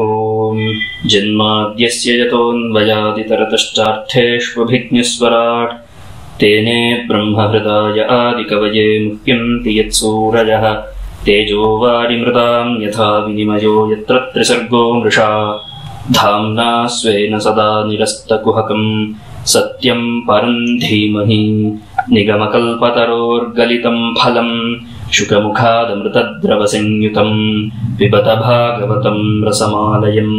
ಓಂ ಜನ್ಮಾದ್ಯಸ್ಯ ಯತೋನ್ವಯಾದಿತರತಶ್ಚಾರ್ಥೇಷ್ವಭಿಜ್ಞಸ್ವರಾಟ್ ತೇನೇ ಬ್ರಹ್ಮಹೃದಾಯ ಆದಿಕವಯೇ ಮುಹ್ಯಂತಿ ಯತ್ಸೂರಯಃ ತೇಜೋ ವಾರಿಮೃತಾಂ ಯಥಾ ವಿನಿಮಯೋ ಯತ್ರ ತ್ರಿಸರ್ಗೋ ಮೃಷಾ ಧಾಮ್ನಾ ಸ್ವೇನ ಸದಾ ನಿರಸ್ತಕುಹಕಂ ಸತ್ಯಂ ಪರಂ ಧೀಮಹಿ ನಿಗಮಕಲ್ಪತರೋರ್ಗಲಿತಂ ಫಲಂ ಶುಕಮುಖಾದಮೃತದ್ರವ ಸಂಯುತಂ ಪಿಬತ ಭಾಗವತಂ ರಸಮಾಲಯಂ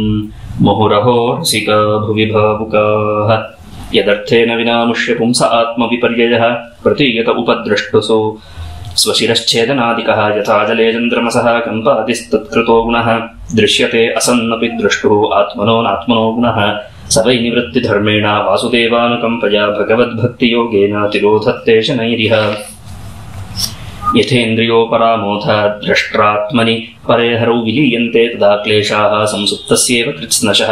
ಮುಹುರಹೋ ರಸಿಕಾ ಭುವಿ ಭಾವುಕಾಃ ಯದರ್ಥೇನ ವಿನಾ ಮುಷ್ಯ ಪುಂಸ ಆತ್ಮವಿಪರ್ಯಯಃ ಪ್ರತೀಯತ ಉಪದ್ರಷ್ಟುಸೋ ಸ್ವಶಿರಶ್ಛೇದನಾದಿಕಃ ಯಥಾ ಜಲೇ ಚಂದ್ರಮಸಃ ಕಂಪಾದಿಸ್ತತ್ಕೃತೋ ಗುಣಃ ದೃಶ್ಯತೆ ಅಸನ್ನಪಿ ದೃಷ್ಟುಃ ಆತ್ಮನೋ ನಾತ್ಮನೋ ಗುಣಃ ಸ ವೈ ನಿವೃತ್ತಿಧರ್ಮೇಣ ವಾಸುದೇವಾನುಕಂಪಯಾ ಭಗವದ್ಭಕ್ತಿಯೋಗೇನ ತಿರೋಧತ್ತೆ ಶನೈರಿಹ ಯಥೇಂದ್ರಿಯೋಪರಾಮೋಧ ದ್ರಷ್ಟ್ರಾತ್ಮನಿ ಪರೇಹರೌ ವಿಲೀಯಂತೆ ತದಾ ಕ್ಲೇಶಾಃ ಸಂಸುಪ್ತಸ್ಯೇವ ಕೃತ್ಸ್ನಶಃ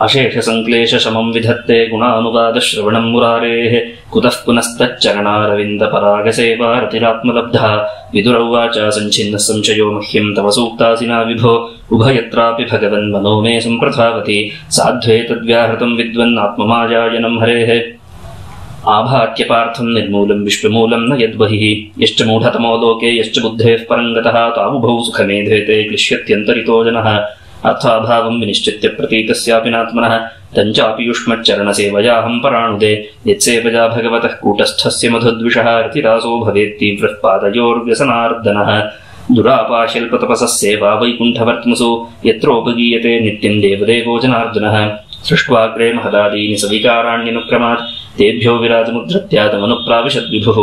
ಅಶೇಷ ಸಂಕ್ಲೇಶ ಶಮಂ ವಿಧತ್ತೆ ಗುಣಾನುವಾದ ಶ್ರವಣಂ ಮುರಾರೇಃ ಕುತಃ ಪುನಸ್ತಚ್ಚರಣಾರವಿಂದ ಪರಾಗಸೇವಾ ರತಿರಾತ್ಮಲಬ್ಧಃ ವಿದುರ ಉವಾಚ ಸಂಚಿನ್ನ ಸಂಶಯೋ ಮಹ್ಯಂ ತವ ಸೂಕ್ತಾಸಿನಾ ವಿಭೋ ಉಭಯತ್ರಾಪಿ ಭಗವನ್ ಮನೋ ಮೇ ಸಂಪ್ರಥಾವತಿ ಸಾಧ್ವೇ ತದ್ವ್ಯಾಹೃತಂ ವಿದ್ವನ್ ಆತ್ಮಮಾಯಾಯನಂ ಹರೇಃ ಆಭಾತ್ಯ ಪಾರ್ಥಂ ನಿರ್ಮೂಲಂ ವಿಶ್ವಮೂಲಂ ನ ಯದ್ಬಹಿಃ ಯಶ್ಚ ಮೂಢತಮೋ ಲೋಕೆ ಯಶ್ಚ ಬುದ್ಧೇಃ ಪರಂಗತಃ ತಾವುಭೌ ಸುಖಮೇಧೇತೆ ಕ್ಲಿಶ್ಯತ್ಯಂತರಿತೋ ಜನಃ ಅರ್ಥಾಭಾವಂ ವಿನಿಶ್ಚಿತ್ಯ ಪ್ರತೀತಸ್ಯಾಪಿ ನಾತ್ಮನಃ ತಂಚಾಪಿ ಯುಷ್ಮಚ್ಚರಣಸೇವಯಾಹಂ ಪರಾಣುದೆ ಯತ್ಸೇವಯಾ ಭಗವತಃ ಕೂಟಸ್ಥಸ್ಯ ಮಧುದ್ವಿಷಃ ರತಿರಾಸೋ ಭವೇತ್ ತೀವ್ರಃ ಪಾದಯೋರ್ವ್ಯಸನಾರ್ದನಃ ದುರಾಪಾಶಲ್ಪತಪಸಃ ಸೇವಾ ವೈಕುಂಠವರ್ತ್ಮಸು ಯತ್ರೋಪಗೀಯತೆ ನಿತ್ಯಂ ದೇವದೇವೋ ಜನಾರ್ದನಃ ಸೃಷ್ಟ್ವಾಗ್ರೇ ಮಹದಾದೀನಿ ಸವಿಕಾರಾಣ್ಯನುಕ್ರಮಾತ್ ತೇಭ್ಯೋ ವಿರಾಜಮುದ್ರತ್ಯಾದಮನುಪ್ರಾವಿಶದ್ವಿಭುಃ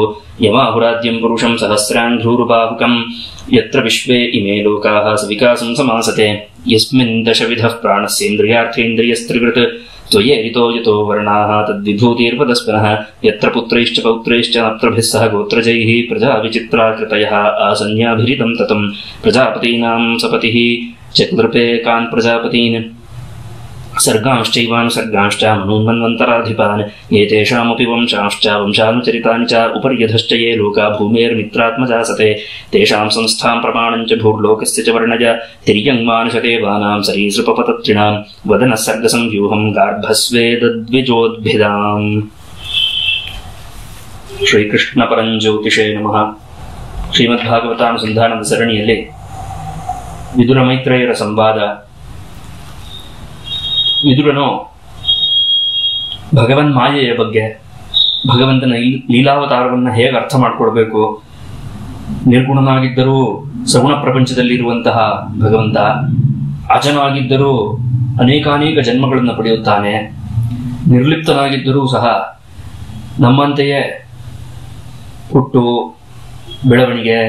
ಯಮಾಹುರಾದ್ಯಂ ಪುರುಷಂ ಸಹಸ್ರಾಂಘ್ರೂರುಬಾಹುಕಂ ಯತ್ರ ವಿಶ್ವೇ ಇಮೇ ಲೋಕಾಃ ಸವಿಕಾಸಂ ಸಮಾಸತೆ ಯಸ್ಮಿನ್ ದಶವಿಧಃ ಪ್ರಾಣಸ್ಯೇಂದ್ರಿಯಾರ್ಥೇಂದ್ರಿಯಸ್ತ್ರಿವೃತ್ ತ್ವಯೇರಿತೋ ಯತೋ ವರ್ಣಾಃ ತದ್ವಿಭೂತಿರ್ಪದಸ್ಪನಃ ಯತ್ರ ಪುತ್ರೈಶ್ಚ ಪೌತ್ರೈಶ್ಚ ನಪ್ತ್ರಭಿಃ ಸಹ ಗೋತ್ರಜೈಃ ಪ್ರಜಾ ವಿಚಿತ್ರಾಕೃತಯಃ ಆಸನ್ಯಾಭಿರಿತಂ ತತಂ ಪ್ರಜಾಪತೀನಾಂ ಸಪತಿಃ ಚತುರ್ಪೇಕಾನ್ ಪ್ರಜಾಪತೀನ್ ಸರ್ಗಾಂಶ್ಚೈವಾನುಸರ್ಗಾಂಶ್ಚ ಮನೂನ್ಮನ್ವಂತರಾಧಿಪಾನ್ ಏತೇಷಾಮಪಿ ವಂಶಾಂಶ್ಚ ವಂಶಾನುಚರಿತಾನಿ ಚ ಉಪರ್ಯಧಶ್ಚ ಯೇ ಲೋಕಾ ಭೂಮೇರ್ಮಿತ್ರಾತ್ಮಜಾಸತೆ ತೇಷಾಂ ಸಂಸ್ಥಾಂ ಪ್ರಮಾಣಂಚ ಭೂರ್ಲೋಕಸ್ಯ ಚ ವರ್ಣಜ ತಿರ್ಯಂಮಾನುಷದೇವಾನಾಂ ಸರೀಸೃಪಪತತ್ರಿಣಾಂ ವದನಃ ಸರ್ಗಸಂವ್ಯೂಹಂ ಗಾರ್ಭಸ್ವೇದದ್ವಿಜೋದ್ಭಿದಾಂ. ಶ್ರೀಕೃಷ್ಣ ಪರಂಜ್ಯೋತಿಷೇ ನಮಃ. ಶ್ರೀಮದ್ಭಾಗವತಾನುಸಂಧಾನದ ಸರಣಿಯಲ್ಲಿ ವಿದುರ ಮೈತ್ರೇಯರ ಸಂವಾದ. ವಿದುರನು ಭಗವನ್ ಮಾಯೆಯ ಬಗ್ಗೆ, ಭಗವಂತನ ಲೀಲಾವತಾರವನ್ನು ಹೇಗೆ ಅರ್ಥ ಮಾಡಿಕೊಡ್ಬೇಕು, ನಿರ್ಗುಣನಾಗಿದ್ದರೂ ಸಗುಣ ಪ್ರಪಂಚದಲ್ಲಿರುವಂತಹ ಭಗವಂತ ಅಜನಾಗಿದ್ದರೂ ಅನೇಕಾನೇಕ ಜನ್ಮಗಳನ್ನು ಪಡೆಯುತ್ತಾನೆ, ನಿರ್ಲಿಪ್ತನಾಗಿದ್ದರೂ ಸಹ ನಮ್ಮಂತೆಯೇ ಹುಟ್ಟು ಬೆಳವಣಿಗೆ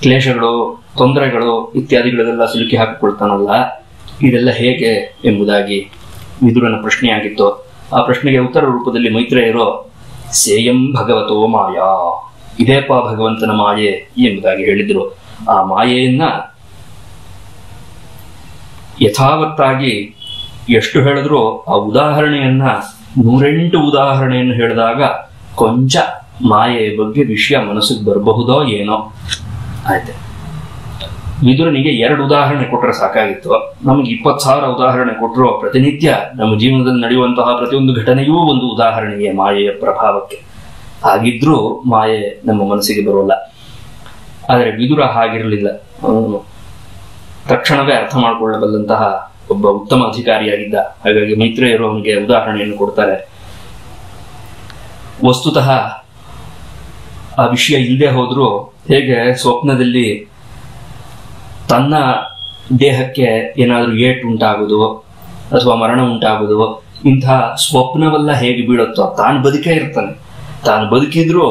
ಕ್ಲೇಶಗಳು ತೊಂದರೆಗಳು ಇತ್ಯಾದಿಗಳೆಲ್ಲ ಸಿಲುಕಿ ಹಾಕಿಕೊಳ್ತಾನಲ್ಲ, ಇದೆಲ್ಲ ಹೇಗೆ ಎಂಬುದಾಗಿ ವಿದುರನ ಪ್ರಶ್ನೆಯಾಗಿತ್ತು. ಆ ಪ್ರಶ್ನೆಗೆ ಉತ್ತರ ರೂಪದಲ್ಲಿ ಮೈತ್ರೇಯರು ಸೇಯಂ ಭಗವತೋ ಮಾಯಾ, ಇದೇಪ ಭಗವಂತನ ಮಾಯೆ ಎಂಬುದಾಗಿ ಹೇಳಿದ್ರು. ಆ ಮಾಯೆಯನ್ನ ಯಥಾವತ್ತಾಗಿ ಎಷ್ಟು ಹೇಳಿದ್ರು ಆ ಉದಾಹರಣೆಯನ್ನ 108 ಉದಾಹರಣೆಯನ್ನು ಹೇಳಿದಾಗ ಕೊಂಚ ಮಾಯೆಯ ಬಗ್ಗೆ ವಿಷಯ ಮನಸ್ಸಿಗೆ ಬರಬಹುದೋ ಏನೋ. ಆಯ್ತು, ವಿದುರನಿಗೆ 2 ಉದಾಹರಣೆ ಕೊಟ್ಟರೆ ಸಾಕಾಗಿತ್ತು. ನಮಗೆ 20,000 ಉದಾಹರಣೆ ಕೊಟ್ಟರು ಪ್ರತಿನಿತ್ಯ ನಮ್ಮ ಜೀವನದಲ್ಲಿ ನಡೆಯುವಂತಹ ಪ್ರತಿಯೊಂದು ಘಟನೆಯೂ ಒಂದು ಉದಾಹರಣೆಯೇ ಮಾಯೆಯ ಪ್ರಭಾವಕ್ಕೆ. ಹಾಗಿದ್ರೂ ಮಾಯೆ ನಮ್ಮ ಮನಸ್ಸಿಗೆ ಬರೋಲ್ಲ. ಆದರೆ ವಿದುರ ಹಾಗಿರಲಿಲ್ಲ. ತಕ್ಷಣವೇ ಅರ್ಥ ಮಾಡಿಕೊಳ್ಳಬಲ್ಲಂತಹ ಒಬ್ಬ ಉತ್ತಮ ಅಧಿಕಾರಿಯಾಗಿದ್ದ. ಹಾಗಾಗಿ ಮೈತ್ರೇಯರು ಅವನಿಗೆ ಉದಾಹರಣೆಯನ್ನು ಕೊಡ್ತಾರೆ. ವಸ್ತುತಃ ಆ ವಿಷಯ ಇಲ್ಲದೆ ಹೋದ್ರೂ ಹೇಗೆ ಸ್ವಪ್ನದಲ್ಲಿ ತನ್ನ ದೇಹಕ್ಕೆ ಏನಾದರೂ ಏಟು ಉಂಟಾಗೋದು ಅಥವಾ ಮರಣ ಉಂಟಾಗೋದು, ಇಂಥ ಸ್ವಪ್ನವೆಲ್ಲ ಹೇಗೆ ಬೀಳುತ್ತೋ, ತಾನು ಬದುಕೇ ಇರ್ತಾನೆ. ತಾನು ಬದುಕಿದ್ರೂ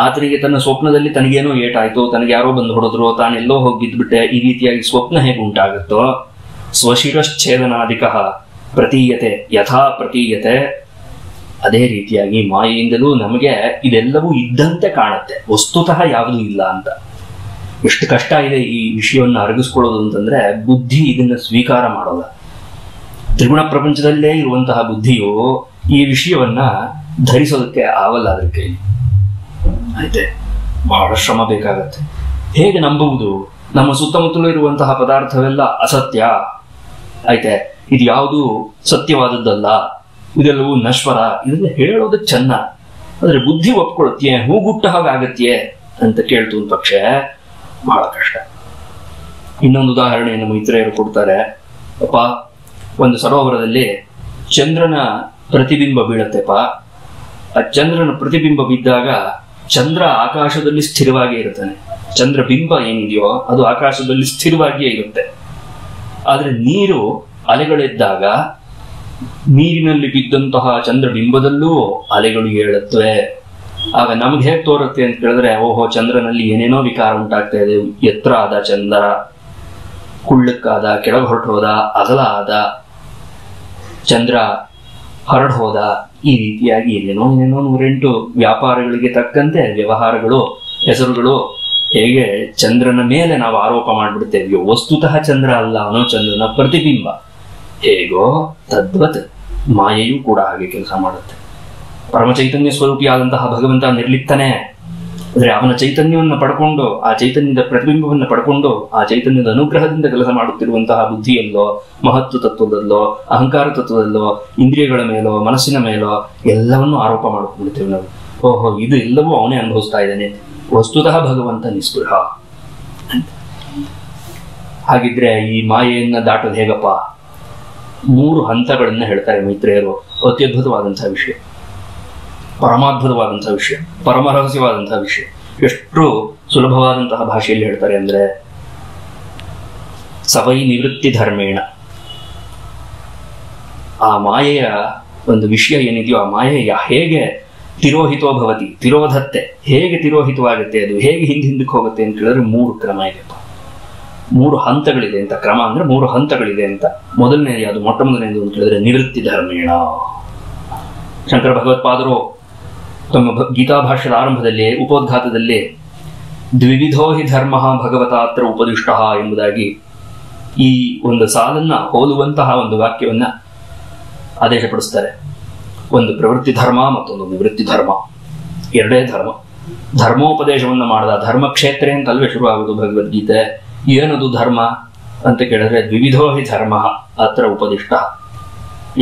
ಆತನಿಗೆ ತನ್ನ ಸ್ವಪ್ನದಲ್ಲಿ ತನಗೇನೋ ಏಟಾಯ್ತು, ತನಗೆ ಯಾರೋ ಬಂದು ಹೊಡೆದ್ರು, ತಾನೆಲ್ಲೋ ಹೋಗಿ ಬಿದ್ದುಬಿಟ್ಟೆ, ಈ ರೀತಿಯಾಗಿ ಸ್ವಪ್ನ ಹೇಗೆ ಉಂಟಾಗುತ್ತೋ ಸ್ವಶಿರಶ್ಛೇದನಾದಿಕಃ ಪ್ರತೀಯತೆ ಯಥಾ ಪ್ರತೀಯತೆ, ಅದೇ ರೀತಿಯಾಗಿ ಮಾಯೆಯಿಂದಲೂ ನಮಗೆ ಇದೆಲ್ಲವೂ ಇದ್ದಂತೆ ಕಾಣುತ್ತೆ, ವಸ್ತುತಃ ಯಾವುದೂ ಇಲ್ಲ ಅಂತ. ಎಷ್ಟು ಕಷ್ಟ ಇದೆ ಈ ವಿಷಯವನ್ನು ಅರಗಿಸ್ಕೊಳ್ಳೋದು ಅಂತಂದ್ರೆ, ಬುದ್ಧಿ ಇದನ್ನ ಸ್ವೀಕಾರ ಮಾಡೋಲ್ಲ. ತ್ರಿಗುಣ ಪ್ರಪಂಚದಲ್ಲೇ ಇರುವಂತಹ ಬುದ್ಧಿಯು ಈ ವಿಷಯವನ್ನ ಧರಿಸೋದಕ್ಕೆ ಆಗಲ್ಲ. ಅದ್ರ ಕೈಲಿ ಆಯ್ತೆ ಬಹಳ ಶ್ರಮ ಬೇಕಾಗತ್ತೆ. ಹೇಗೆ ನಂಬುವುದು? ನಮ್ಮ ಸುತ್ತಮುತ್ತಲೂ ಇರುವಂತಹ ಪದಾರ್ಥವೆಲ್ಲ ಅಸತ್ಯ, ಆಯ್ತೆ, ಇದು ಯಾವುದು ಸತ್ಯವಾದದ್ದಲ್ಲ, ಇದೆಲ್ಲವೂ ನಶ್ವರ, ಇದೆಲ್ಲ ಹೇಳೋದು ಚೆನ್ನ, ಆದ್ರೆ ಬುದ್ಧಿ ಒಪ್ಕೊಳತ್ಯೆ, ಹೂಗುಟ್ಟ ಹಾಗಾಗತ್ಯೆ ಅಂತ ಕೇಳ್ತು ಪಕ್ಷ ಬಹಳ ಕಷ್ಟ. ಇನ್ನೊಂದು ಉದಾಹರಣೆಯನ್ನು ಮೈತ್ರೇಯರು ಕೊಡ್ತಾರೆ. ಅಪ್ಪ, ಒಂದು ಸರೋವರದಲ್ಲಿ ಚಂದ್ರನ ಪ್ರತಿಬಿಂಬ ಬೀಳತ್ತೆಪ್ಪ. ಆ ಚಂದ್ರನ ಪ್ರತಿಬಿಂಬ ಬಿದ್ದಾಗ ಚಂದ್ರ ಆಕಾಶದಲ್ಲಿ ಸ್ಥಿರವಾಗಿ ಇರುತ್ತಾನೆ, ಚಂದ್ರ ಬಿಂಬ ಏನಿದೆಯೋ ಅದು ಆಕಾಶದಲ್ಲಿ ಸ್ಥಿರವಾಗಿಯೇ ಇರುತ್ತೆ. ಆದ್ರೆ ನೀರು ಅಲೆಗಳೆದ್ದಾಗ ನೀರಿನಲ್ಲಿ ಬಿದ್ದಂತಹ ಚಂದ್ರ ಬಿಂಬದಲ್ಲೂ ಅಲೆಗಳು ಏಳುತ್ತವೆ. ಆಗ ನಮ್ಗೆ ಹೇಗೆ ತೋರುತ್ತೆ ಅಂತ ಕೇಳಿದ್ರೆ, ಓಹೋ, ಚಂದ್ರನಲ್ಲಿ ಏನೇನೋ ವಿಕಾರ ಉಂಟಾಗ್ತಾ ಇದೆ, ಎತ್ತರ ಆದ ಚಂದ್ರ, ಕುಳ್ಳಕ್ಕಾದ, ಕೆಳಗೆ ಹೊರಟೋದ, ಅಗಲ ಆದ ಚಂದ್ರ, ಹರಡೋದ, ಈ ರೀತಿಯಾಗಿ ಏನೇನೋ 108 ವ್ಯಾಪಾರಗಳಿಗೆ ತಕ್ಕಂತೆ ವ್ಯವಹಾರಗಳು, ಹೆಸರುಗಳು, ಹೇಗೆ ಚಂದ್ರನ ಮೇಲೆ ನಾವು ಆರೋಪ ಮಾಡಿಬಿಡ್ತೇವೆಯೋ, ವಸ್ತುತಃ ಚಂದ್ರ ಅಲ್ಲ, ಅವನು ಚಂದ್ರನ ಪ್ರತಿಬಿಂಬ ಹೇಗೋ ತದ್ವತ್ ಮಾಯೆಯೂ ಕೂಡ ಹಾಗೆ ಕೆಲಸ ಮಾಡುತ್ತೆ. ಪರಮಚೈತನ್ಯ ಸ್ವರೂಪಿಯಾದಂತಹ ಭಗವಂತ ನಿರ್ಲಿಪ್ತನೇ, ಅಂದ್ರೆ ಅವನ ಚೈತನ್ಯವನ್ನು ಪಡ್ಕೊಂಡು, ಆ ಚೈತನ್ಯದ ಪ್ರತಿಬಿಂಬವನ್ನು ಪಡ್ಕೊಂಡು, ಆ ಚೈತನ್ಯದ ಅನುಗ್ರಹದಿಂದ ಕೆಲಸ ಮಾಡುತ್ತಿರುವಂತಹ ಬುದ್ಧಿಯಲ್ಲೋ, ಮಹತ್ವ ತತ್ವದಲ್ಲೋ, ಅಹಂಕಾರ ತತ್ವದಲ್ಲೋ, ಇಂದ್ರಿಯಗಳ ಮೇಲೋ, ಮನಸ್ಸಿನ ಮೇಲೋ ಎಲ್ಲವನ್ನೂ ಆರೋಪ ಮಾಡ್ಕೊಂಡ್ಬಿಡ್ತೇವೆ ನಾವು. ಓಹೋ, ಇದು ಎಲ್ಲವೂ ಅವನೇ ಅನುಭವಿಸ್ತಾ ಇದ್ದಾನೆ, ವಸ್ತುತಃ ಭಗವಂತ ನಿಸ್ಪೃಹ. ಹಾಗಿದ್ರೆ ಈ ಮಾಯೆಯನ್ನ ದಾಟೋದು ಹೇಗಪ್ಪ? 3 ಹಂತಗಳನ್ನ ಹೇಳ್ತಾರೆ ಮೈತ್ರೇಯರು. ಅತ್ಯದ್ಭುತವಾದಂತಹ ವಿಷಯ, ಪರಮಾದ್ಭುತವಾದಂತಹ ವಿಷಯ, ಪರಮ ರಹಸ್ಯವಾದಂತಹ ವಿಷಯ. ಎಷ್ಟು ಸುಲಭವಾದಂತಹ ಭಾಷೆಯಲ್ಲಿ ಹೇಳ್ತಾರೆ ಅಂದ್ರೆ, ಸವೈ ನಿವೃತ್ತಿ ಧರ್ಮೇಣ. ಆ ಮಾಯೆಯ ಒಂದು ವಿಷಯ ಏನಿದೆಯೋ, ಆ ಮಾಯೆಯ ಹೇಗೆ ತಿರೋಹಿತೋ ಭವತಿ, ತಿರೋಧತ್ತೆ, ಹೇಗೆ ತಿರೋಹಿತವಾಗುತ್ತೆ, ಅದು ಹೇಗೆ ಹಿಂದಕ್ಕೆ ಹೋಗುತ್ತೆ ಅಂತ ಕೇಳಿದ್ರೆ 3 ಕ್ರಮ ಇದೆಪ್ಪ, 3 ಹಂತಗಳಿದೆ ಅಂತ. ಕ್ರಮ ಅಂದ್ರೆ 3 ಹಂತಗಳಿದೆ ಅಂತ. ಮೊದಲನೇದು ಯಾವುದು? ಮೊಟ್ಟಮೊದಲನೇದು ಅಂತ ಹೇಳಿದ್ರೆ ನಿವೃತ್ತಿ ಧರ್ಮೇಣ. ಶಂಕರ ಭಗವತ್ಪಾದರು ತಮ್ಮ ಗೀತಾಭಾಷ್ಯದ ಆರಂಭದಲ್ಲಿ, ಉಪೋದ್ಘಾತದಲ್ಲಿ, ದ್ವಿವಿಧೋ ಹಿ ಧರ್ಮ ಭಗವತ ಅತ್ರ ಉಪದಿಷ್ಟ ಎಂಬುದಾಗಿ ಈ ಒಂದು ಸಾಲನ್ನ ಹೋಲುವಂತಹ ಒಂದು ವಾಕ್ಯವನ್ನ ಆದೇಶಪಡಿಸ್ತಾರೆ. ಒಂದು ಪ್ರವೃತ್ತಿ ಧರ್ಮ, ಮತ್ತೊಂದು ನಿವೃತ್ತಿ ಧರ್ಮ, ಎರಡೇ ಧರ್ಮ. ಧರ್ಮೋಪದೇಶವನ್ನ ಮಾಡಿದ ಧರ್ಮಕ್ಷೇತ್ರ ಅಂತ ಅಲ್ವೇ ಶುರುವಾಗುವುದು ಭಗವದ್ಗೀತೆ. ಏನದು ಧರ್ಮ ಅಂತ ಕೇಳಿದ್ರೆ, ದ್ವಿವಿಧೋ ಹಿ ಧರ್ಮ ಅತ್ರ ಉಪದಿಷ್ಟ.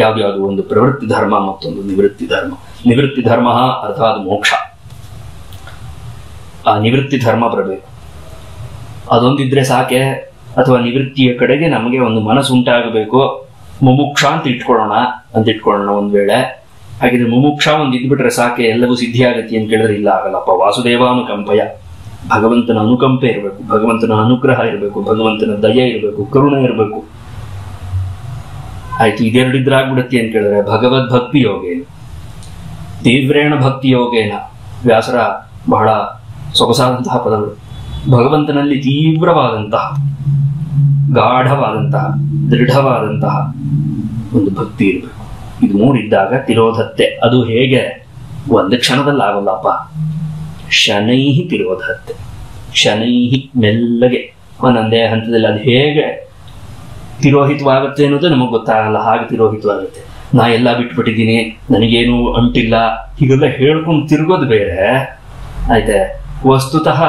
ಯಾವ್ದ್ಯಾವುದು? ಒಂದು ಪ್ರವೃತ್ತಿ ಧರ್ಮ, ಮತ್ತೊಂದು ನಿವೃತ್ತಿ ಧರ್ಮ. ನಿವೃತ್ತಿ ಧರ್ಮ ಅರ್ಥಾತ್ ಮೋಕ್ಷ. ಆ ನಿವೃತ್ತಿ ಧರ್ಮ ಬರಬೇಕು, ಅದೊಂದಿದ್ರೆ ಸಾಕೆ. ಅಥವಾ ನಿವೃತ್ತಿಯ ಕಡೆಗೆ ನಮಗೆ ಒಂದು ಮನಸ್ಸು ಉಂಟಾಗಬೇಕು, ಮುಮುಕ್ಷ ಅಂತ ಇಟ್ಕೊಳ್ಳೋಣ ಒಂದ್ ವೇಳೆ. ಹಾಗಿದ್ರೆ ಮುಮುಕ್ಷ ಒಂದು ಇದ್ಬಿಟ್ರೆ ಸಾಕೆ, ಎಲ್ಲವೂ ಸಿದ್ಧಿ ಆಗತ್ತೆ ಅಂತ ಕೇಳಿದ್ರೆ ಇಲ್ಲ, ಆಗಲ್ಲಪ್ಪ. ವಾಸುದೇವಾನುಕಂಪಯ, ಭಗವಂತನ ಅನುಕಂಪೆ ಇರಬೇಕು, ಭಗವಂತನ ಅನುಗ್ರಹ ಇರಬೇಕು, ಭಗವಂತನ ದಯೆ ಇರಬೇಕು, ಕರುಣೆ ಇರಬೇಕು. ಆಯ್ತು, ಇದೆರಡಿದ್ರಾಗ್ಬಿಡತ್ತೆ ಅಂತ ಕೇಳಿದ್ರೆ ಭಗವದ್ ಭಕ್ತಿ ಯೋಗೇನ, ತೀವ್ರೇಣ ಭಕ್ತಿ ಯೋಗೇನ. ವ್ಯಾಸರ ಬಹಳ ಸೊಗಸಾದಂತಹ ಪದಗಳು. ಭಗವಂತನಲ್ಲಿ ತೀವ್ರವಾದಂತಹ, ಗಾಢವಾದಂತಹ, ದೃಢವಾದಂತಹ ಒಂದು ಭಕ್ತಿ ಇರಬೇಕು. ಇದು 3 ಇದ್ದಾಗ ತಿರೋಧತ್ತೆ. ಅದು ಹೇಗೆ? ಒಂದು ಕ್ಷಣದಲ್ಲಿ ಆಗೋಲ್ಲಪ್ಪ. ಶನೈಹಿ ತಿರೋಧತ್ತೆ, ಶನೈಹಿ, ಮೆಲ್ಲಗೆ ಒಂದೊಂದೇ ಹಂತದಲ್ಲಿ. ಅದು ಹೇಗೆ ತಿರೋಹಿತವಾಗುತ್ತೆ ಅನ್ನೋದು ನಮಗೆ ಗೊತ್ತಾಗಲ್ಲ. ಹಾಗೆ ತಿರೋಹಿತವಾಗುತ್ತೆ. ನಾ ಎಲ್ಲ ಬಿಟ್ಬಿಟ್ಟಿದ್ದೀನಿ, ನನಗೇನು ಅಂಟಿಲ್ಲ, ಹೀಗೆಲ್ಲ ಹೇಳ್ಕೊಂಡು ತಿರುಗೋದು ಬೇರೆ. ಆಯ್ತೆ, ವಸ್ತುತಃ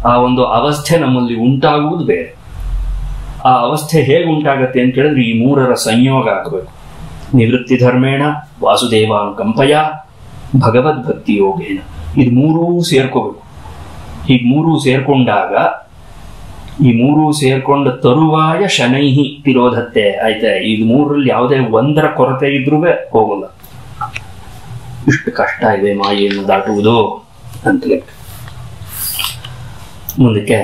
ಆ ಒಂದು ಅವಸ್ಥೆ ನಮ್ಮಲ್ಲಿ ಉಂಟಾಗುವುದು ಬೇರೆ. ಆ ಅವಸ್ಥೆ ಹೇಗೆ ಉಂಟಾಗತ್ತೆ ಅಂತ ಕೇಳಿದ್ರೆ ಈ 3ರ ಸಂಯೋಗ ಆಗಬೇಕು. ನಿವೃತ್ತಿ ಧರ್ಮೇಣ, ವಾಸುದೇವಾನುಕಂಪಯ, ಭಗವದ್ಭಕ್ತಿ ಯೋಗೇನ. ಇದು 3 ಸೇರ್ಕೋಬೇಕು. ಹೀಗೆ 3 ಸೇರ್ಕೊಂಡಾಗ, ಈ 3 ಸೇರ್ಕೊಂಡ ತರುವಾಯ ಶನೈಹಿ ತಿರೋಧತ್ತೆ. ಆಯ್ತಾ, ಇದು 3ರಲ್ಲಿ ಯಾವುದೇ ಒಂದರ ಕೊರತೆ ಇದ್ರೂ ಹೋಗಲ್ಲ. ಇಷ್ಟು ಕಷ್ಟ ಇದೆ ಮಾಯೆಯನ್ನು ದಾಟುವುದು ಅಂತ ಲೆಕ್ಕ. ಮುಂದಕ್ಕೆ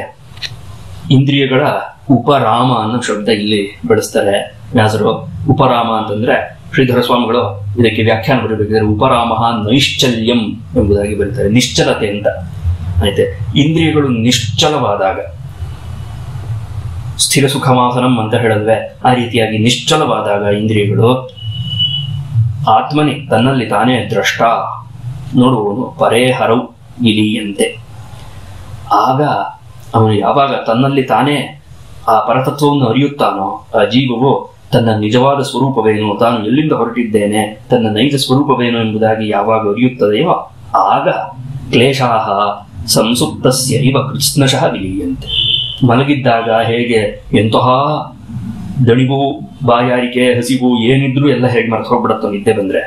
ಇಂದ್ರಿಯಗಳ ಉಪರಾಮ ಅನ್ನೋ ಶಬ್ದ ಇಲ್ಲಿ ಬಳಸ್ತಾರೆ ವ್ಯಾಸರು. ಉಪರಾಮ ಅಂತಂದ್ರೆ ಶ್ರೀಧರ ಸ್ವಾಮಿಗಳು ಇದಕ್ಕೆ ವ್ಯಾಖ್ಯಾನ ಬರಬೇಕಾದ್ರೆ ಉಪರಾಮ ನೈಶ್ಚಲ್ಯಂ ಎಂಬುದಾಗಿ ಬರೀತಾರೆ, ನಿಶ್ಚಲತೆ ಅಂತ. ಆಯ್ತೆ, ಇಂದ್ರಿಯಗಳು ನಿಶ್ಚಲವಾದಾಗ, ಸ್ಥಿರ ಸುಖಮಾಸನಂ ಅಂತ ಹೇಳಿದ್ವೆ, ಆ ರೀತಿಯಾಗಿ ನಿಶ್ಚಲವಾದಾಗ ಇಂದ್ರಿಯಗಳು, ಆತ್ಮನಿ ತನ್ನಲ್ಲಿ ತಾನೇ ದ್ರಷ್ಟ ನೋಡುವವನು ಪರೇ ಹರೌ ಇಲಿಯಂತೆ. ಆಗ ಅವನು ಯಾವಾಗ ತನ್ನಲ್ಲಿ ತಾನೇ ಆ ಪರತತ್ವವನ್ನು ಅರಿಯುತ್ತಾನೋ, ಆ ಜೀವವು ತನ್ನ ನಿಜವಾದ ಸ್ವರೂಪವೇನು, ತಾನು ಎಲ್ಲಿಂದ ಹೊರಟಿದ್ದೇನೆ, ತನ್ನ ನೈಜ ಸ್ವರೂಪವೇನು ಎಂಬುದಾಗಿ ಯಾವಾಗ ಅರಿಯುತ್ತದೆಯೋ ಆಗ ಕ್ಲೇಶಾಹ ಸಂಸುಪ್ತಸ್ಯ ಇವ ಕೃತ್ಸ್ನಶಃ ವಿಲೀಯಂತೆ. ಮಲಗಿದ್ದಾಗ ಹೇಗೆ ಎಂತಹ ದಣಿವು, ಬಾಯಾರಿಕೆ, ಹಸಿವು ಏನಿದ್ರು ಎಲ್ಲ ಹೇಗೆ ಮರೆತು ಹೋಗ್ಬಿಡತ್ತೋ ನಿದ್ದೆ ಬಂದ್ರೆ.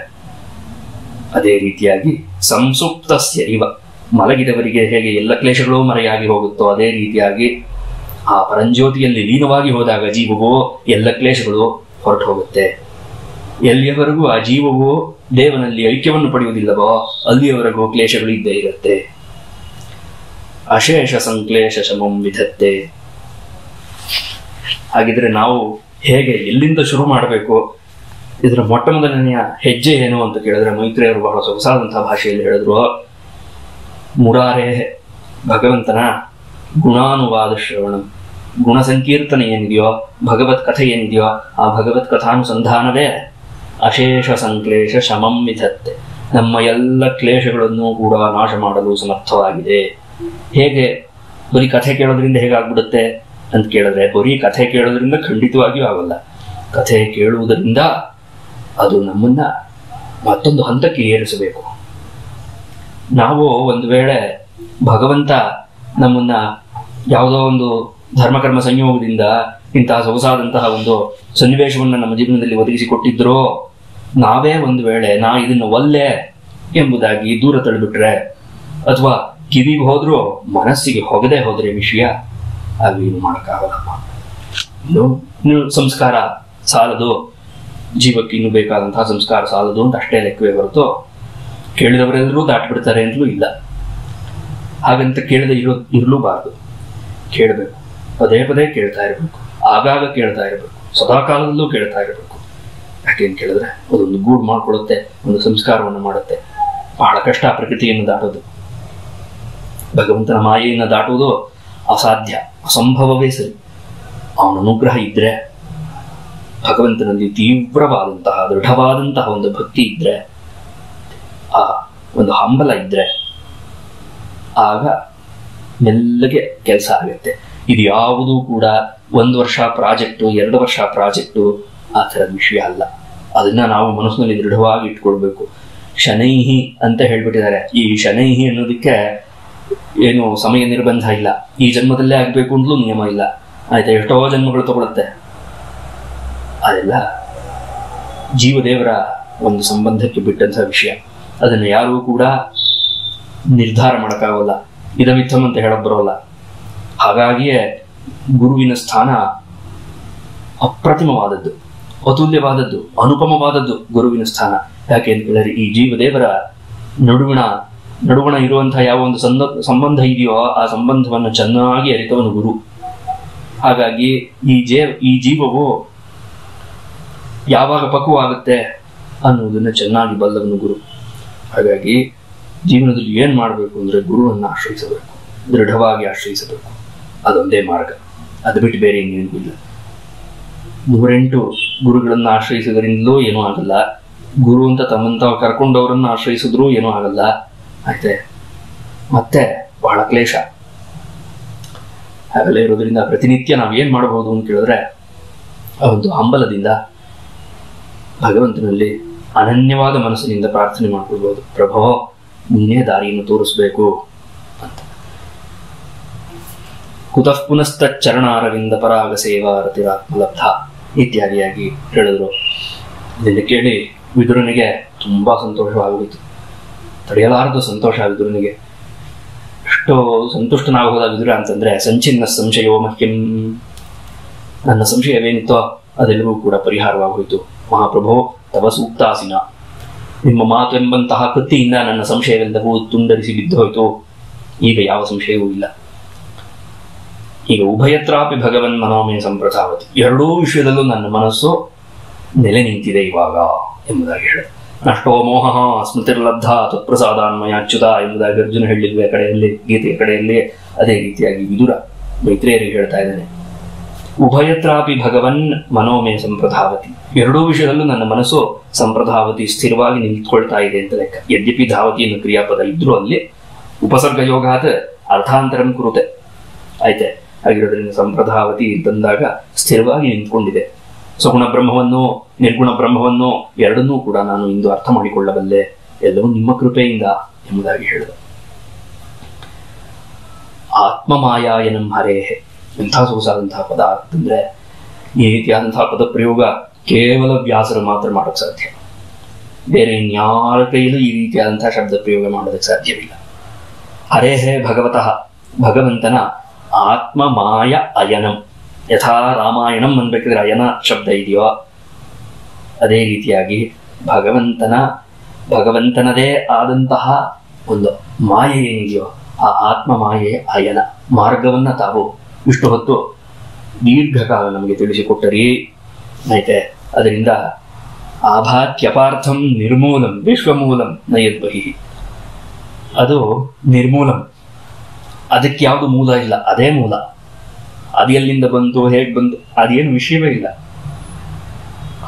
ಅದೇ ರೀತಿಯಾಗಿ ಸಂಸುಪ್ತಸ್ಯ ಇವ, ಮಲಗಿದವರಿಗೆ ಹೇಗೆ ಎಲ್ಲ ಕ್ಲೇಶಗಳು ಮರೆಯಾಗಿ ಹೋಗುತ್ತೋ ಅದೇ ರೀತಿಯಾಗಿ ಆ ಪರಂಜ್ಯೋತಿಯಲ್ಲಿ ಲೀನವಾಗಿ ಹೋದಾಗ ಜೀವವು ಎಲ್ಲ ಕ್ಲೇಶಗಳು ಹೊರಟು ಹೋಗುತ್ತೆ. ಎಲ್ಲಿಯವರೆಗೂ ಆ ಜೀವವು ದೇವನಲ್ಲಿ ಐಕ್ಯವನ್ನು ಪಡೆಯುವುದಿಲ್ಲವೋ ಅಲ್ಲಿಯವರೆಗೂ ಕ್ಲೇಶಗಳು ಇದ್ದೇ ಇರುತ್ತೆ. ಅಶೇಷ ಸಂಕ್ಲೇಶ ಶಮಂ ವಿಧತ್ತೆ. ಹಾಗಿದ್ರೆ ನಾವು ಹೇಗೆ ಎಲ್ಲಿಂದ ಶುರು ಮಾಡಬೇಕು, ಇದರ ಮೊಟ್ಟ ಮೊದಲನೆಯ ಹೆಜ್ಜೆ ಏನು ಅಂತ ಕೇಳಿದ್ರೆ ಮೈತ್ರೇಯರು ಬಹಳ ಸೊಗಸಾದಂತಹ ಭಾಷೆಯಲ್ಲಿ ಹೇಳಿದ್ರು. ಮುರಾರೇ, ಭಗವಂತನ ಗುಣಾನುವಾದ ಶ್ರವಣ, ಗುಣ ಸಂಕೀರ್ತನೆ ಏನಿದೆಯೋ, ಭಗವತ್ ಕಥೆ ಏನಿದೆಯೋ ಆ ಭಗವತ್ ಕಥಾನುಸಂಧಾನವೇ ಅಶೇಷ ಸಂಕ್ಲೇಶ ಶಮಂ ವಿಧತ್ತೆ, ನಮ್ಮ ಎಲ್ಲ ಕ್ಲೇಶಗಳನ್ನು ಕೂಡ ನಾಶ ಮಾಡಲು ಸಮರ್ಥವಾಗಿದೆ. ಹೇಗೆ ಬರೀ ಕಥೆ ಕೇಳೋದ್ರಿಂದ ಹೇಗಾಗ್ಬಿಡುತ್ತೆ ಅಂತ ಕೇಳಿದ್ರೆ, ಬರೀ ಕಥೆ ಕೇಳೋದ್ರಿಂದ ಖಂಡಿತವಾಗಿಯೂ ಆಗಲ್ಲ. ಕಥೆ ಕೇಳುವುದರಿಂದ ಅದು ನಮ್ಮನ್ನ ಮತ್ತೊಂದು ಹಂತಕ್ಕೆ ಏರಿಸಬೇಕು. ನಾವು ಒಂದು ವೇಳೆ ಭಗವಂತ ನಮ್ಮನ್ನ ಯಾವುದೋ ಒಂದು ಧರ್ಮಕರ್ಮ ಸಂಯೋಗದಿಂದ ಇಂತಹ ಸೊಗಸಾದಂತಹ ಒಂದು ಸನ್ನಿವೇಶವನ್ನು ನಮ್ಮ ಜೀವನದಲ್ಲಿ ಒದಗಿಸಿಕೊಟ್ಟಿದ್ರೋ, ನಾವೇ ಒಂದು ವೇಳೆ ನಾ ಇದನ್ನು ಒಲ್ಲೆ ಎಂಬುದಾಗಿ ದೂರ ತಳ್ಳಿಬಿಟ್ರೆ, ಅಥವಾ ಕಿವಿಗೆ ಹೋದ್ರೂ ಮನಸ್ಸಿಗೆ ಹೊಗದೆ ಹೋದ್ರೆ ವಿಷಯ, ಅದು ಏನು ಮಾಡೋಕ್ಕಾಗಲ್ಲಪ್ಪ. ಇನ್ನು ಸಂಸ್ಕಾರ ಸಾಲದು, ಜೀವಕ್ಕೆ ಇನ್ನು ಬೇಕಾದಂತಹ ಸಂಸ್ಕಾರ ಸಾಲದು ಅಂತ ಅಷ್ಟೇ ಲೆಕ್ಕವೇ ಹೊರತು ಕೇಳಿದವರೆಲ್ಲರೂ ದಾಟ್ಬಿಡ್ತಾರೆ ಅಂತಲೂ ಇಲ್ಲ. ಹಾಗಂತ ಕೇಳದೆ ಇರಲೂಬಾರದು. ಕೇಳಬೇಕು, ಪದೇ ಪದೇ ಕೇಳ್ತಾ ಇರಬೇಕು, ಆಗಾಗ ಕೇಳ್ತಾ ಇರಬೇಕು, ಸದಾಕಾಲದಲ್ಲೂ ಕೇಳ್ತಾ ಇರಬೇಕು. ಯಾಕೆಂತ ಕೇಳಿದ್ರೆ ಅದೊಂದು ಗೂಡು ಮಾಡ್ಕೊಡುತ್ತೆ, ಒಂದು ಸಂಸ್ಕಾರವನ್ನು ಮಾಡುತ್ತೆ. ಬಹಳ ಕಷ್ಟ ಪ್ರಕೃತಿಯನ್ನು ದಾಟೋದು. ಭಗವಂತನ ಮಾಯೆಯನ್ನು ದಾಟುವುದು ಅಸಾಧ್ಯ, ಅಸಂಭವವೇ ಸರಿ. ಅವನ ಅನುಗ್ರಹ ಇದ್ರೆ, ಭಗವಂತನಲ್ಲಿ ತೀವ್ರವಾದಂತಹ ದೃಢವಾದಂತಹ ಒಂದು ಭಕ್ತಿ ಇದ್ರೆ, ಆ ಒಂದು ಹಂಬಲ ಇದ್ರೆ, ಆಗ ಮೆಲ್ಲಗೆ ಕೆಲಸ ಆಗುತ್ತೆ. ಇದು ಯಾವುದೂ ಕೂಡ 1 ವರ್ಷ ಪ್ರಾಜೆಕ್ಟು, 2 ವರ್ಷ ಪ್ರಾಜೆಕ್ಟು ಆ ಥರದ ವಿಷಯ ಅಲ್ಲ. ಅದನ್ನ ನಾವು ಮನಸ್ಸಿನಲ್ಲಿ ದೃಢವಾಗಿ ಇಟ್ಕೊಳ್ಬೇಕು. ಶನೈಹಿ ಅಂತ ಹೇಳ್ಬಿಟ್ಟಿದ್ದಾರೆ. ಈ ಶನೈಹಿ ಅನ್ನೋದಕ್ಕೆ ಏನು ಸಮಯ ನಿರ್ಬಂಧ ಇಲ್ಲ, ಈ ಜನ್ಮದಲ್ಲೇ ಆಗ್ಬೇಕು ಅಂತಲೂ ನಿಯಮ ಇಲ್ಲ. ಆಯ್ತಾ, ಎಷ್ಟೋ ಜನ್ಮಗಳು ತಗೊಳುತ್ತೆ. ಅದೆಲ್ಲ ಜೀವದೇವರ ಒಂದು ಸಂಬಂಧಕ್ಕೆ ಬಿಟ್ಟಂತಹ ವಿಷಯ. ಅದನ್ನು ಯಾರೂ ಕೂಡ ನಿರ್ಧಾರ ಮಾಡೋಕ್ಕಾಗಲ್ಲ, ಇದಮಿತ್ತಮ್ ಅಂತ ಹೇಳಕ್ ಬರೋಲ್ಲ. ಹಾಗಾಗಿಯೇ ಗುರುವಿನ ಸ್ಥಾನ ಅಪ್ರತಿಮವಾದದ್ದು, ಅತುಲ್ಯವಾದದ್ದು, ಅನುಪಮವಾದದ್ದು ಗುರುವಿನ ಸ್ಥಾನ. ಯಾಕೆ ಅಂತ ಹೇಳಿದ್ರೆ, ಈ ಜೀವದೇವರ ನಡುವಣ ಇರುವಂತಹ ಯಾವ ಒಂದು ಸಂಬಂಧ ಇದೆಯೋ ಆ ಸಂಬಂಧವನ್ನು ಚೆನ್ನಾಗಿ ಅರಿತವನು ಗುರು. ಹಾಗಾಗಿ ಈ ಜೀವವು ಯಾವಾಗ ಪಕ್ವವಾಗುತ್ತೆ ಅನ್ನೋದನ್ನ ಚೆನ್ನಾಗಿ ಬಲ್ಲವನು ಗುರು. ಹಾಗಾಗಿ ಜೀವನದಲ್ಲಿ ಏನ್ ಮಾಡಬೇಕು ಅಂದ್ರೆ ಗುರುವನ್ನು ಆಶ್ರಯಿಸಬೇಕು, ದೃಢವಾಗಿ ಆಶ್ರಯಿಸಬೇಕು. ಅದೊಂದೇ ಮಾರ್ಗ, ಅದು ಬಿಟ್ಟು ಬೇರೆ ಇನ್ನೇನೂ ಇಲ್ಲ. 108 ಗುರುಗಳನ್ನು ಆಶ್ರಯಿಸೋದ್ರಿಂದಲೂ ಏನೂ ಆಗಲ್ಲ. ಗುರು ಅಂತ ತಮ್ಮಂತ ಕರ್ಕೊಂಡವರನ್ನು ಆಶ್ರಯಿಸಿದ್ರೂ ಏನೂ ಆಗಲ್ಲ. ಆಯ್ತೆ, ಮತ್ತೆ ಬಹಳ ಕ್ಲೇಶ. ಹಾಗೆಲ್ಲ ಇರೋದ್ರಿಂದ ಪ್ರತಿನಿತ್ಯ ನಾವೇನ್ ಮಾಡಬಹುದು ಅಂತ ಕೇಳಿದ್ರೆ, ಆ ಒಂದು ಹಂಬಲದಿಂದ ಭಗವಂತನಲ್ಲಿ ಅನನ್ಯವಾದ ಮನಸ್ಸಿನಿಂದ ಪ್ರಾರ್ಥನೆ ಮಾಡ್ಕೊಳ್ಬಹುದು. ಪ್ರಭೋ, ನೀನೇ ದಾರಿಯನ್ನು ತೋರಿಸ್ಬೇಕು ಅಂತ. ಕುತಃ ಪುನಸ್ತಚ್ಚರಣಾರವಿಂದ ಪರಾಗ ಸೇವಾ ರತಿರಾತ್ಮಲಬ್ಧ ಇತ್ಯಾದಿಯಾಗಿ ಹೇಳಿದ್ರು. ಇದನ್ನು ಕೇಳಿ ವಿದುರನಿಗೆ ತುಂಬಾ ಸಂತೋಷವಾಗೋಯಿತು. ತಡೆಯಲಾರದು ಸಂತೋಷ ವಿದುರನಿಗೆ. ಎಷ್ಟೋ ಸಂತುಷ್ಟನಾಗೋದ ವಿದುರ ಅಂತಂದ್ರೆ, ಸಂಚಿನ್ನ ಸಂಶಯೋ ಮಹ್ಯಂ, ನನ್ನ ಸಂಶಯವೇನಿತ್ತೋ ಅದೆಲ್ಲವೂ ಕೂಡ ಪರಿಹಾರವಾಗೋಯಿತು. ಮಹಾಪ್ರಭೋ ತವ ಸೂಕ್ತಾಸಿನ, ನಿಮ್ಮ ಮಾತು ಎಂಬಂತಹ ಕತ್ತಿಯಿಂದ ನನ್ನ ಸಂಶಯವೆಲ್ಲವೂ ತುಂಡರಿಸಿ ಬಿದ್ದು ಹೋಯಿತು. ಈಗ ಯಾವ ಸಂಶಯವೂ ಇಲ್ಲ. ಈಗ ಉಭಯತ್ರಾಪಿ ಭಗವನ್ ಮನೋಮೇ ಸಂಪ್ರಸಾವತಿ, ಎರಡೂ ವಿಷಯದಲ್ಲೂ ನನ್ನ ಮನಸ್ಸು ನೆಲೆ ನಿಂತಿದೆ ಇವಾಗ ಎಂಬುದಾಗಿ ಹೇಳ. ನಷ್ಟೋ ಮೋಹ ಸ್ಮೃತಿರ್ಲಬ್ಧ ತತ್ಪ್ರಸಾದಾನ್ಮಯಾಚ್ಯುತ ಎಂಬುದಾಗಿ ಅರ್ಜುನ ಹೇಳಿಲ್ವೇ ಕಡೆಯಲ್ಲಿ, ಗೀತೆಯ ಕಡೆಯಲ್ಲಿ. ಅದೇ ರೀತಿಯಾಗಿ ವಿದುರ ಮೈತ್ರೇಯರಿಗೆ ಹೇಳ್ತಾ ಇದ್ದಾನೆ, ಉಭಯತ್ರಾಪಿ ಭಗವನ್ ಮನೋಮೇ ಸಂಪ್ರಧಾವತಿ, ಎರಡೂ ವಿಷಯದಲ್ಲೂ ನನ್ನ ಮನಸ್ಸು ಸಂಪ್ರಧಾವತಿ, ಸ್ಥಿರವಾಗಿ ನಿಂತ್ಕೊಳ್ತಾ ಇದೆ ಅಂತ ಲೆಕ್ಕ. ಯದ್ಯಪಿ ಧಾವತಿ ಎನ್ನುವ ಕ್ರಿಯಾಪದ ಇದ್ರೂ ಅಲ್ಲಿ ಉಪಸರ್ಗ ಯೋಗಾತ್ ಅರ್ಥಾಂತರಂ ಕುರುತೆ. ಆಯ್ತೆ, ಆಗಿರೋದ್ರಿಂದ ಸಂಪ್ರಧಾವತಿ ಅಂತಂದಾಗ ಸ್ಥಿರವಾಗಿ ನಿಂತ್ಕೊಂಡಿದೆ. ಸಗುಣ ಬ್ರಹ್ಮವನ್ನು ನಿರ್ಗುಣ ಬ್ರಹ್ಮವನ್ನು ಎರಡನ್ನೂ ಕೂಡ ನಾನು ಇಂದು ಅರ್ಥ ಮಾಡಿಕೊಳ್ಳಬಲ್ಲೆ, ಎಲ್ಲವೂ ನಿಮ್ಮ ಕೃಪೆಯಿಂದ ಎಂಬುದಾಗಿ ಹೇಳಿದ. ಆತ್ಮಮಾಯಾಯನಂ ಹರೇಹೆ, ಎಂಥ ಸೊಗಸಾದಂತಹ ಪದ ಅಂತಂದ್ರೆ, ಈ ರೀತಿಯಾದಂತಹ ಪದಪ್ರಯೋಗ ಕೇವಲ ವ್ಯಾಸರು ಮಾತ್ರ ಮಾಡೋಕ್ಕೆ ಸಾಧ್ಯ. ಬೇರೆ ಇನ್ಯಾರ ಕೈಲೂ ಈ ರೀತಿಯಾದಂತಹ ಶಬ್ದ ಪ್ರಯೋಗ ಮಾಡೋದಕ್ಕೆ ಸಾಧ್ಯವಿಲ್ಲ. ಹರೇ ಭಗವತಃ, ಭಗವಂತನ ಆತ್ಮ ಮಾಯ ಅಯನಂ, ಯಥಾ ರಾಮಾಯಣಂ ಅನ್ಬೇಕಿದ್ರೆ ಅಯನ ಶಬ್ದ ಇದೆಯೋ ಅದೇ ರೀತಿಯಾಗಿ ಭಗವಂತನದೇ ಆದಂತಹ ಒಂದು ಮಾಯೆ ಏನಿದೆಯೋ ಆ ಆತ್ಮ ಮಾಯೆಯ ಅಯನ ಮಾರ್ಗವನ್ನ ತಾವು ಇಷ್ಟು ಹೊತ್ತು ದೀರ್ಘಕಾಲ ನಮಗೆ ತಿಳಿಸಿಕೊಟ್ಟರಿ. ಆಯ್ತೆ, ಅದರಿಂದ ಆಭಾತ್ಯಪಾರ್ಥಂ ನಿರ್ಮೂಲಂ ವಿಶ್ವಮೂಲಂ ನಯದ್ಬಹಿ, ಅದು ನಿರ್ಮೂಲಂ, ಅದಕ್ಕೆ ಯಾವುದು ಮೂಲ ಇಲ್ಲ, ಅದೇ ಮೂಲ. ಅದು ಎಲ್ಲಿಂದ ಬಂತು, ಹೇಗೆ ಬಂತು, ಅದೇನು ವಿಷಯವೇ ಇಲ್ಲ.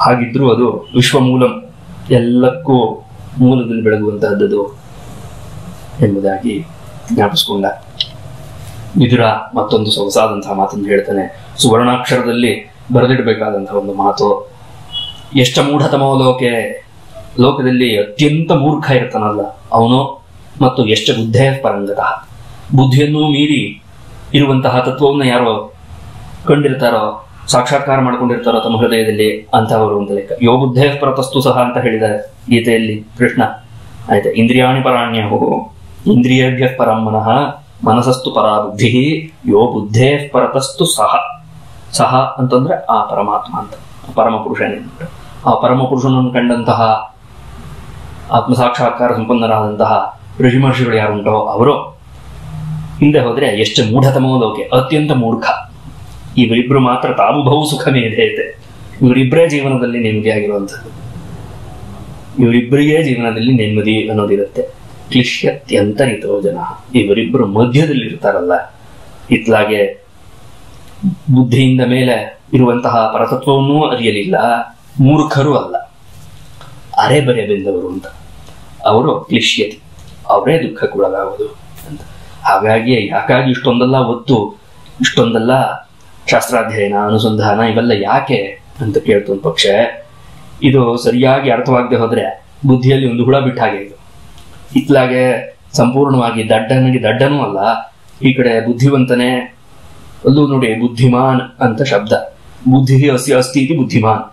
ಹಾಗಿದ್ರೂ ಅದು ವಿಶ್ವಮೂಲಂ, ಎಲ್ಲಕ್ಕೂ ಮೂಲದಲ್ಲಿ ಬೆಳಗುವಂತಹದ್ದು ಎಂಬುದಾಗಿ ಜ್ಞಾಪಿಸ್ಕೊಂಡ. ವಿದುರ ಮತ್ತೊಂದು ಸೊಗಸಾದಂತಹ ಮಾತನ್ನು ಹೇಳ್ತಾನೆ. ಸುವರ್ಣಾಕ್ಷರದಲ್ಲಿ ಬರೆದಿಡಬೇಕಾದಂತಹ ಒಂದು ಮಾತು. ಎಷ್ಟ ಮೂಢತಮೋ ಲೋಕದಲ್ಲಿ ಅತ್ಯಂತ ಮೂರ್ಖ ಇರ್ತಾನಲ್ಲ ಅವನು, ಮತ್ತು ಎಷ್ಟು ಬುದ್ಧೇ ಪರಂಗತಃ, ಬುದ್ಧಿಯನ್ನು ಮೀರಿ ಇರುವಂತಹ ತತ್ವವನ್ನು ಯಾರೋ ಕಂಡಿರ್ತಾರೋ, ಸಾಕ್ಷಾತ್ಕಾರ ಮಾಡ್ಕೊಂಡಿರ್ತಾರೋ ತಮ್ಮ ಹೃದಯದಲ್ಲಿ ಅಂತಹವರು ಅಂತ ಲೆಕ್ಕ. ಯೋ ಬುದ್ಧೇ ಪರತಸ್ತು ಸಹ ಅಂತ ಹೇಳಿದ್ದಾರೆ ಗೀತೆಯಲ್ಲಿ ಕೃಷ್ಣ. ಆಯ್ತಾ, ಇಂದ್ರಿಯಾಣಿ ಪರಾಣ್ಯಹೋ ಇಂದ್ರಿಯೇಭ್ಯ ಪರಂ ಮನಃ ಮನಸಸ್ತು ಪರಾ ಬುದ್ಧಿ ಯೋ ಬುದ್ಧೇ ಪರತಸ್ತು ಸಹ ಅಂತಂದ್ರೆ ಆ ಪರಮಾತ್ಮ ಅಂತ, ಪರಮ ಪುರುಷನೇ. ಆ ಪರಮ ಪುರುಷನನ್ನು ಕಂಡಂತಹ ಆತ್ಮ ಸಾಕ್ಷಾತ್ಕಾರ ಸಂಪನ್ನರಾದಂತಹ ಋಷಿ ಮಹರ್ಷಿಗಳು ಯಾರುಂಟೋ ಅವರು ಹಿಂದೆ ಹೋದ್ರೆ ಎಷ್ಟು ಮೂಢತಮೋ ಲೋಕೆ, ಅತ್ಯಂತ ಮೂರ್ಖ. ಇವರಿಬ್ರು ಮಾತ್ರ ತಾವು ಬಹು ಸುಖ ಮೇಧೇತೆ, ಇವರಿಬ್ಬರೇ ಜೀವನದಲ್ಲಿ ನೆಮ್ಮದಿ ಆಗಿರುವಂಥದ್ದು, ಇವರಿಬ್ಬರಿಗೆ ಜೀವನದಲ್ಲಿ ನೆಮ್ಮದಿ ಅನ್ನೋದಿರುತ್ತೆ. ಕ್ಲಿಶ್ಯತ್ಯಂತರಿತೋ ಜನ, ಇವರಿಬ್ಬರು ಮಧ್ಯದಲ್ಲಿ ಇರ್ತಾರಲ್ಲ, ಇತ್ಲಾಗೆ ಬುದ್ಧಿಯಿಂದ ಮೇಲೆ ಇರುವಂತಹ ಪರತತ್ವವನ್ನೂ ಅರಿಯಲಿಲ್ಲ, ಮೂರ್ಖರು ಅಲ್ಲ, ಅರೆ ಬರೆ ಬೆಂದವರು ಅಂತ. ಅವರು ಕ್ಲಿಶ್ಯತಿ, ಅವರೇ ದುಃಖಕ್ಕೊಳಗಾಗುವುದು ಅಂತ. ಹಾಗಾಗಿ ಯಾಕಾಗಿ ಇಷ್ಟೊಂದೆಲ್ಲ ಒತ್ತು, ಇಷ್ಟೊಂದೆಲ್ಲ ಶಾಸ್ತ್ರಾಧ್ಯಯನ ಅನುಸಂಧಾನ ಇವೆಲ್ಲ ಯಾಕೆ ಅಂತ ಕೇಳ್ತು ಒಂದು ಪಕ್ಷ. ಇದು ಸರಿಯಾಗಿ ಅರ್ಥವಾಗದೆ ಹೋದ್ರೆ ಬುದ್ಧಿಯಲ್ಲಿ ಒಂದು ಹುಳ ಬಿಟ್ಟ ಹಾಗೆ. ಇದು ಇತ್ಲಾಗೆ ಸಂಪೂರ್ಣವಾಗಿ ದಡ್ಡನೂ ಅಲ್ಲ, ಈ ಕಡೆ ಬುದ್ಧಿವಂತನೇ ಅಲ್ಲೂ ನೋಡಿ, ಬುದ್ಧಿಮಾನ್ ಅಂತ ಶಬ್ದ. ಬುದ್ಧಿ ಅಸ್ತಿ ಇತಿ ಬುದ್ಧಿಮಾನ್.